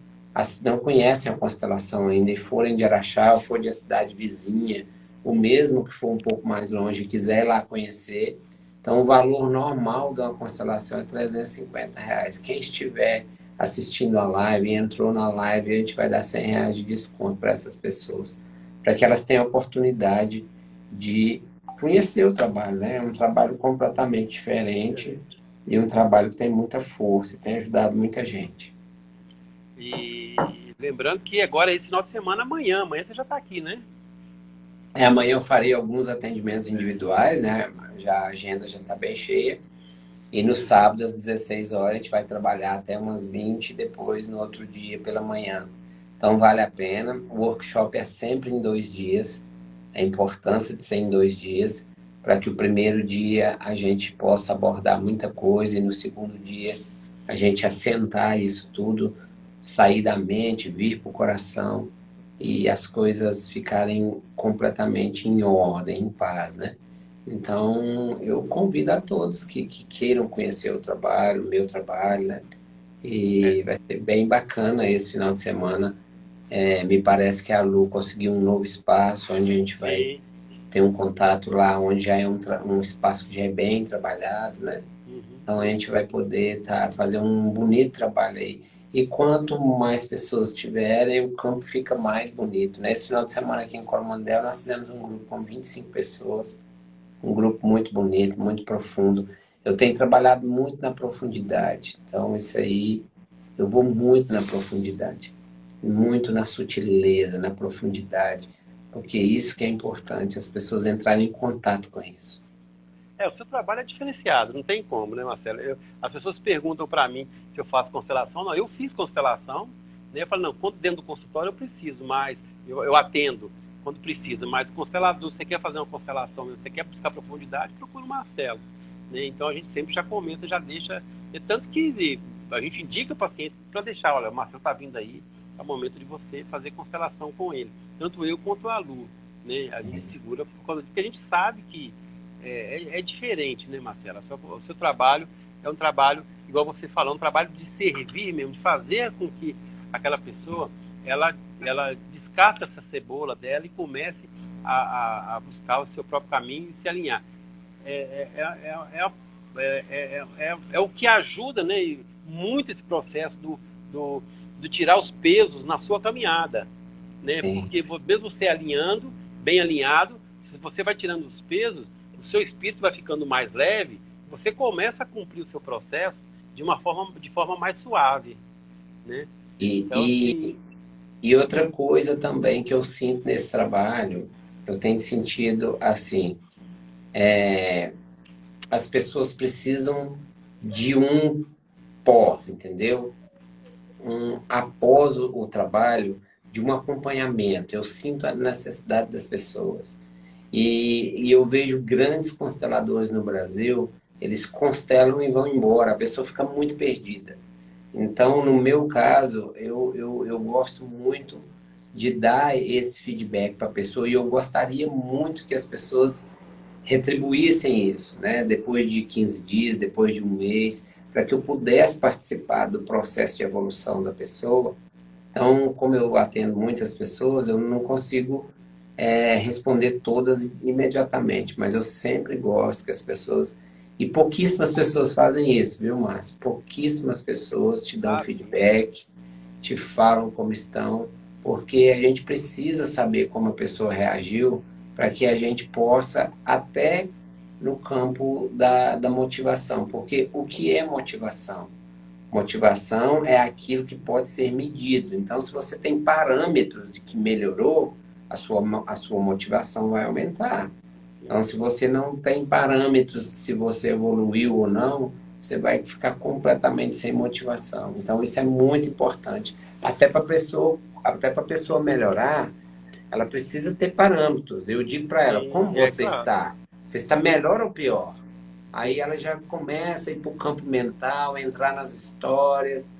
conhecem a constelação ainda e forem de Araxá ou for de a cidade vizinha, o mesmo que for um pouco mais longe e quiser ir lá conhecer. Então, o valor normal de uma constelação é R$ 350. Quem estiver assistindo a live, entrou na live, a gente vai dar R$ 100 de desconto para essas pessoas, para que elas tenham a oportunidade de conhecer o trabalho, né? É um trabalho completamente diferente e um trabalho que tem muita força e tem ajudado muita gente. E lembrando que agora é esse final de semana, amanhã você já está aqui, né? Amanhã eu farei alguns atendimentos individuais, né? Já a agenda já está bem cheia. E no sábado, às 16 horas, a gente vai trabalhar até umas 20 e depois no outro dia pela manhã. Então vale a pena. O workshop é sempre em 2 dias. A importância de ser em 2 dias, para que o primeiro dia a gente possa abordar muita coisa e no segundo dia a gente assentar isso tudo, sair da mente, vir para o coração e as coisas ficarem completamente em ordem, em paz, né? Então, eu convido a todos que queiram conhecer o trabalho, o meu trabalho, né? É, E vai ser bem bacana esse final de semana. Me parece que a Lu conseguiu um novo espaço, onde a gente vai sim. ter um contato lá, onde já é um espaço que já é bem trabalhado, né? Uhum. Então, a gente vai poder fazer um bonito trabalho aí. E quanto mais pessoas tiverem, o campo fica mais bonito, né? Esse final de semana aqui em Coromandel, nós fizemos um grupo com 25 pessoas, um grupo muito bonito, muito profundo. Eu tenho trabalhado muito na profundidade, então isso aí, eu vou muito na profundidade, muito na sutileza, na profundidade, porque isso que é importante, as pessoas entrarem em contato com isso. O seu trabalho é diferenciado, não tem como, né, Marcelo? As pessoas perguntam para mim se eu faço constelação. Não, eu fiz constelação, né? Eu falo, não, quando dentro do consultório eu preciso, mas eu atendo quando precisa, mas constelador, você quer fazer uma constelação, você quer buscar profundidade, procura o Marcelo. Né? Então a gente sempre já comenta, já deixa. Tanto que a gente indica o paciente para deixar, olha, o Marcelo está vindo aí, é o momento de você fazer constelação com ele. Tanto eu quanto a Lu. Né? A gente segura por causa disso, porque a gente sabe que é diferente, né, Marcela? O seu trabalho é um trabalho, igual você falou, um trabalho de servir mesmo, de fazer com que aquela pessoa ela descasque essa cebola dela e comece a buscar o seu próprio caminho e se alinhar. É, é, é, é o que ajuda, né, muito esse processo do tirar os pesos na sua caminhada. Né? Sim. Porque mesmo você alinhando, bem alinhado, se você vai tirando os pesos, o seu espírito vai ficando mais leve, você começa a cumprir o seu processo de forma mais suave, né? E, Então, e, assim, e outra coisa também que eu sinto nesse trabalho, eu tenho sentido assim, as pessoas precisam de um pós, entendeu? Após o trabalho, de um acompanhamento. Eu sinto a necessidade das pessoas. E eu vejo grandes consteladores no Brasil, eles constelam e vão embora, a pessoa fica muito perdida. Então, no meu caso, eu gosto muito de dar esse feedback para a pessoa e eu gostaria muito que as pessoas retribuíssem isso, né? Depois de 15 dias, depois de um mês, para que eu pudesse participar do processo de evolução da pessoa. Então, como eu atendo muitas pessoas, eu não consigo responder todas imediatamente, mas eu sempre gosto que as pessoas. E pouquíssimas pessoas fazem isso, viu, Márcio? Pouquíssimas pessoas te dão assim, feedback, te falam como estão, porque a gente precisa saber como a pessoa reagiu para que a gente possa, até no campo da motivação. Porque o que é motivação? Motivação é aquilo que pode ser medido. Então, se você tem parâmetros de que melhorou, a sua motivação vai aumentar. Então, se você não tem parâmetros se você evoluiu ou não, você vai ficar completamente sem motivação. Então, isso é muito importante. Até para a pessoa melhorar, ela precisa ter parâmetros. Eu digo para ela, como É você claro. está? Você está melhor ou pior? Aí ela já começa a ir para o campo mental, entrar nas histórias,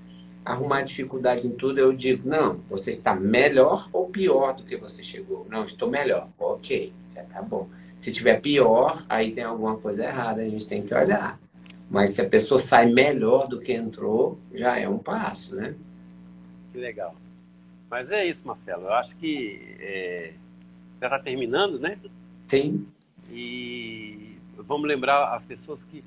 arrumar dificuldade em tudo. Eu digo, não, você está melhor ou pior do que você chegou? Não, estou melhor. Ok, tá bom. Se tiver pior, aí tem alguma coisa errada, a gente tem que olhar. Mas se a pessoa sai melhor do que entrou, já é um passo, né? Que legal. Mas é isso, Marcelo. Eu acho que já está terminando, né? Sim, E vamos lembrar as pessoas que,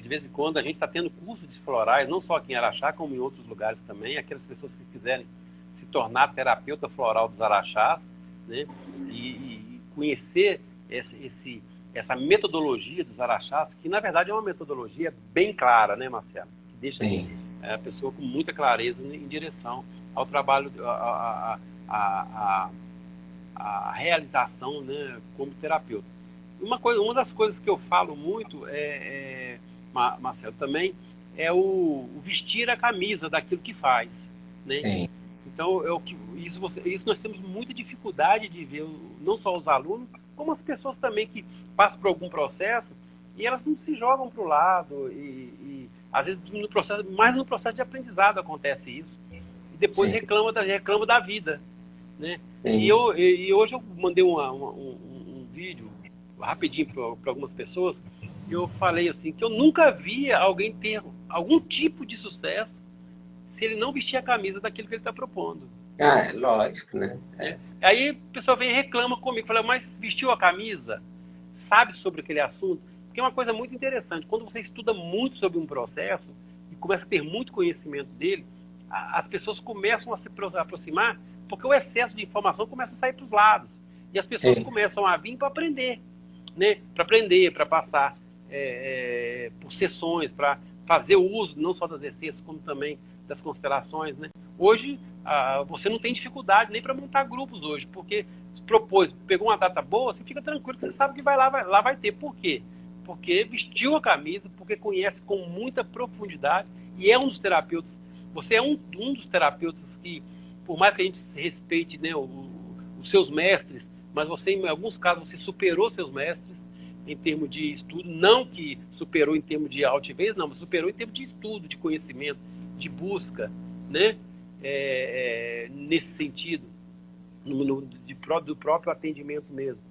de vez em quando, a gente está tendo cursos de florais, não só aqui em Araxá, como em outros lugares também. Aquelas pessoas que quiserem se tornar terapeuta floral dos Araxás, né? E conhecer essa metodologia dos Araxás, que na verdade é uma metodologia bem clara, né, Marcelo? Que deixa sim, a pessoa com muita clareza em direção ao trabalho, a realização, né, como terapeuta. Uma das coisas que eu falo muito, Marcelo, também é o vestir a camisa daquilo que faz, né? sim, Então, isso nós temos muita dificuldade de ver, não só os alunos, como as pessoas também que passam por algum processo e elas não se jogam para o lado às vezes mais no processo de aprendizado acontece isso e depois sim, reclama da vida, né? sim. E hoje eu mandei um vídeo rapidinho para algumas pessoas e eu falei assim que eu nunca via alguém ter algum tipo de sucesso se ele não vestir a camisa daquilo que ele está propondo, Ah, é lógico, né? né? Aí a pessoa vem e reclama comigo, fala, mas vestiu a camisa? Sabe sobre aquele assunto? Porque é uma coisa muito interessante. Quando você estuda muito sobre um processo e começa a ter muito conhecimento dele, as pessoas começam a se aproximar porque o excesso de informação começa a sair para os lados. E as pessoas Sim, começam a vir para aprender, né? Para aprender, para passar por sessões, para fazer uso não só das essências, como também das constelações, né? Hoje, você não tem dificuldade nem para montar grupos hoje, porque se propôs, pegou uma data boa, você fica tranquilo que você sabe que lá vai ter. Por quê? Porque vestiu a camisa, porque conhece com muita profundidade e é um dos terapeutas. Você é um dos terapeutas que, por mais que a gente respeite, né, os seus mestres, mas você, em alguns casos, você superou seus mestres em termos de estudo, não que superou em termos de altivez, não, mas superou em termos de estudo, de conhecimento, de busca, né? Nesse sentido, do próprio atendimento mesmo.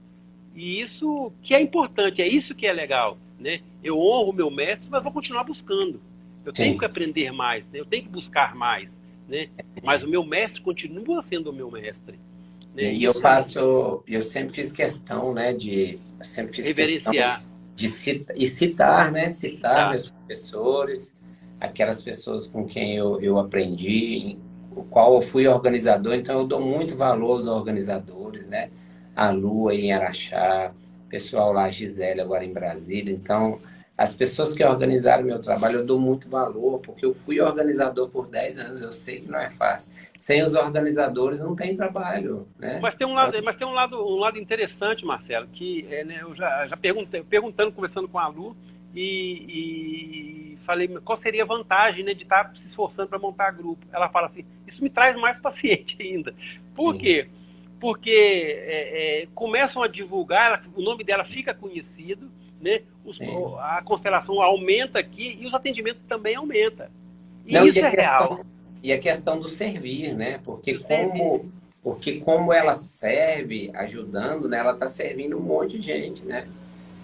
E isso que é importante, é isso que é legal, né? Eu honro o meu mestre, mas vou continuar buscando. Eu tenho que sim. aprender mais, né? Eu tenho que buscar mais, né? Mas o meu mestre continua sendo o meu mestre, né? E eu sempre fiz questão, né, eu sempre fiz questão Reverenciar, citar, né, citar citar. meus professores, aquelas pessoas com quem eu aprendi, o qual eu fui organizador, então eu dou muito valor aos organizadores, né, a Lu aí em Araxá, pessoal lá, a Gisele agora em Brasília, então as pessoas que organizaram meu trabalho eu dou muito valor, porque eu fui organizador por 10 anos, eu sei que não é fácil. Sem os organizadores não tem trabalho, né? Um lado interessante, Marcelo, que né, eu já perguntando, conversando com a Lu, e falei qual seria a vantagem, né, de estar se esforçando para montar grupo. Ela fala assim, isso me traz mais paciente ainda. Por Sim, quê? Porque começam a divulgar, o nome dela fica conhecido, né, sim. a constelação aumenta aqui e os atendimentos também aumentam. Não, E isso é real. e a questão do servir, né? Do serviço. Porque como ela serve, ajudando, né? Ela está servindo um monte de gente, né?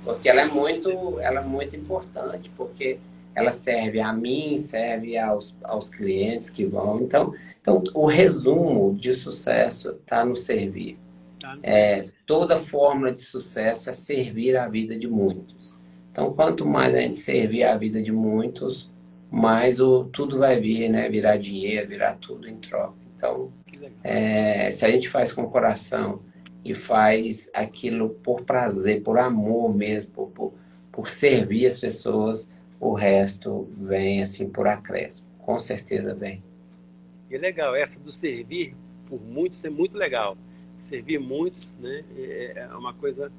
Porque ela é muito importante, porque ela serve a mim, serve aos clientes que vão. Então, o resumo de sucesso está no servir. Tá no serviço. Toda fórmula de sucesso é servir a vida de muitos. Então, quanto mais a gente servir a vida de muitos, mais tudo vai vir, né? Virar dinheiro, virar tudo em troca. Então, Que legal. se a gente faz com o coração e faz aquilo por prazer, por amor mesmo, por servir as pessoas, o resto vem assim por acréscimo. com certeza vem. E é legal, essa do servir por muitos é muito legal. Servir muitos, né? É uma coisa.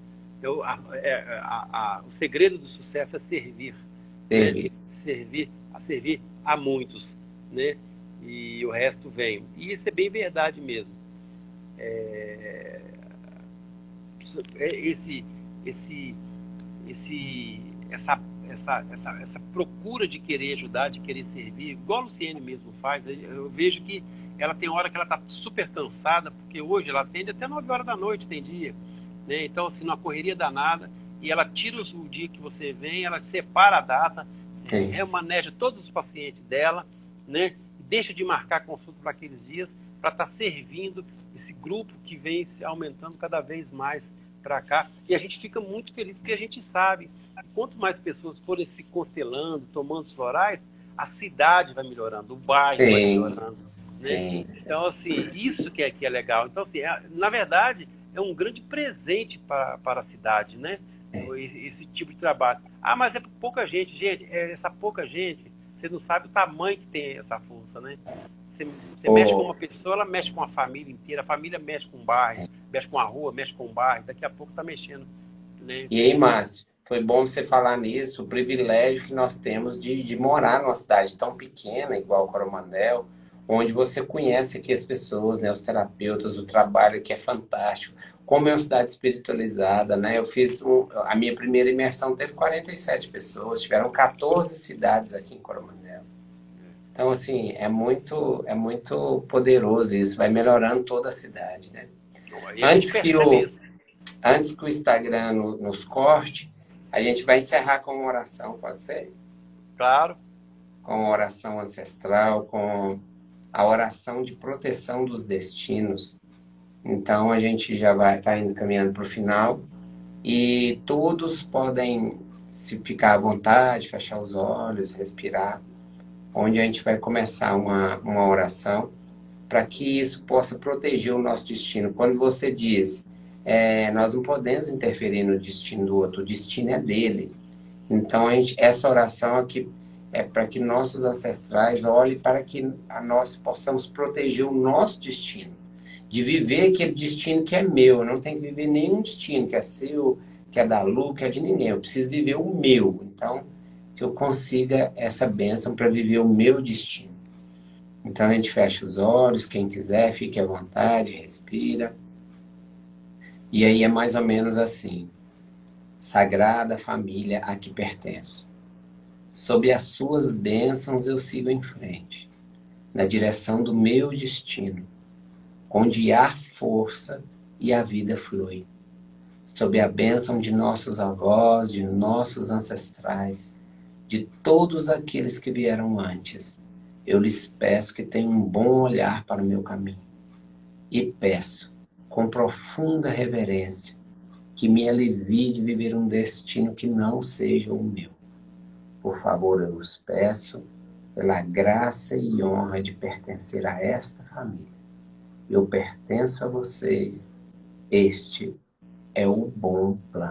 O segredo do sucesso é servir, né? Servir. Servir a muitos, né? E o resto vem. E isso é bem verdade mesmo. É, esse, esse, essa procura de querer ajudar, de querer servir, igual a Luciene mesmo faz, eu vejo que ela tem hora que ela está super cansada, porque hoje ela atende até 9 horas da noite, tem dia, né? Então, assim, numa correria danada, e ela tira o dia que você vem, ela separa a data, Sim. remaneja todos os pacientes dela, né? Deixa de marcar consulta para aqueles dias, para estar servindo esse grupo que vem se aumentando cada vez mais para cá. E a gente fica muito feliz, porque a gente sabe que quanto mais pessoas forem se constelando, tomando os florais, a cidade vai melhorando, o bairro vai Sim, melhorando, né? sim. Então, assim, isso que é legal. Então, assim, na verdade, é um grande presente para a cidade, né? Esse tipo de trabalho. Ah, mas é pouca gente. Gente, essa pouca gente, você não sabe o tamanho que tem essa força, né? Você mexe com uma pessoa, ela mexe com a família inteira, a família mexe com o bairro, mexe com a rua, mexe com o bairro, daqui a pouco está mexendo, né? E aí, Márcio, foi bom você falar nisso, o privilégio que nós temos de morar numa cidade tão pequena, igual Coromandel, onde você conhece aqui as pessoas, né, os terapeutas, o trabalho que é fantástico, como é uma cidade espiritualizada, né? A minha primeira imersão teve 47 pessoas, tiveram 14 cidades aqui em Coromandel. Então, assim, é muito poderoso isso, vai melhorando toda a cidade, né? E a gente Antes que percebe o, isso, antes que o Instagram nos corte, a gente vai encerrar com uma oração, pode ser? claro. Com uma oração ancestral, com a oração de proteção dos destinos. Então, a gente já vai estar indo caminhando para o final e todos podem se ficar à vontade, fechar os olhos, respirar, onde a gente vai começar uma oração para que isso possa proteger o nosso destino. Quando você diz, nós não podemos interferir no destino do outro, o destino é dele. Então, essa oração aqui é para que nossos ancestrais olhem para que nós possamos proteger o nosso destino, de viver aquele destino que é meu. Eu não tenho que viver nenhum destino que é seu, que é da Lu, que é de ninguém. Eu preciso viver o meu. Então, que eu consiga essa bênção para viver o meu destino. Então a gente fecha os olhos, quem quiser, fique à vontade, respira. E aí é mais ou menos assim: Sagrada Família a que pertenço. Sob as suas bênçãos eu sigo em frente, na direção do meu destino, onde há força e a vida flui. Sob a bênção de nossos avós, de nossos ancestrais, de todos aqueles que vieram antes, eu lhes peço que tenham um bom olhar para o meu caminho. E peço, com profunda reverência, que me alivie de viver um destino que não seja o meu. Por favor, eu os peço, pela graça e honra de pertencer a esta família. Eu pertenço a vocês. Este é o bom plano.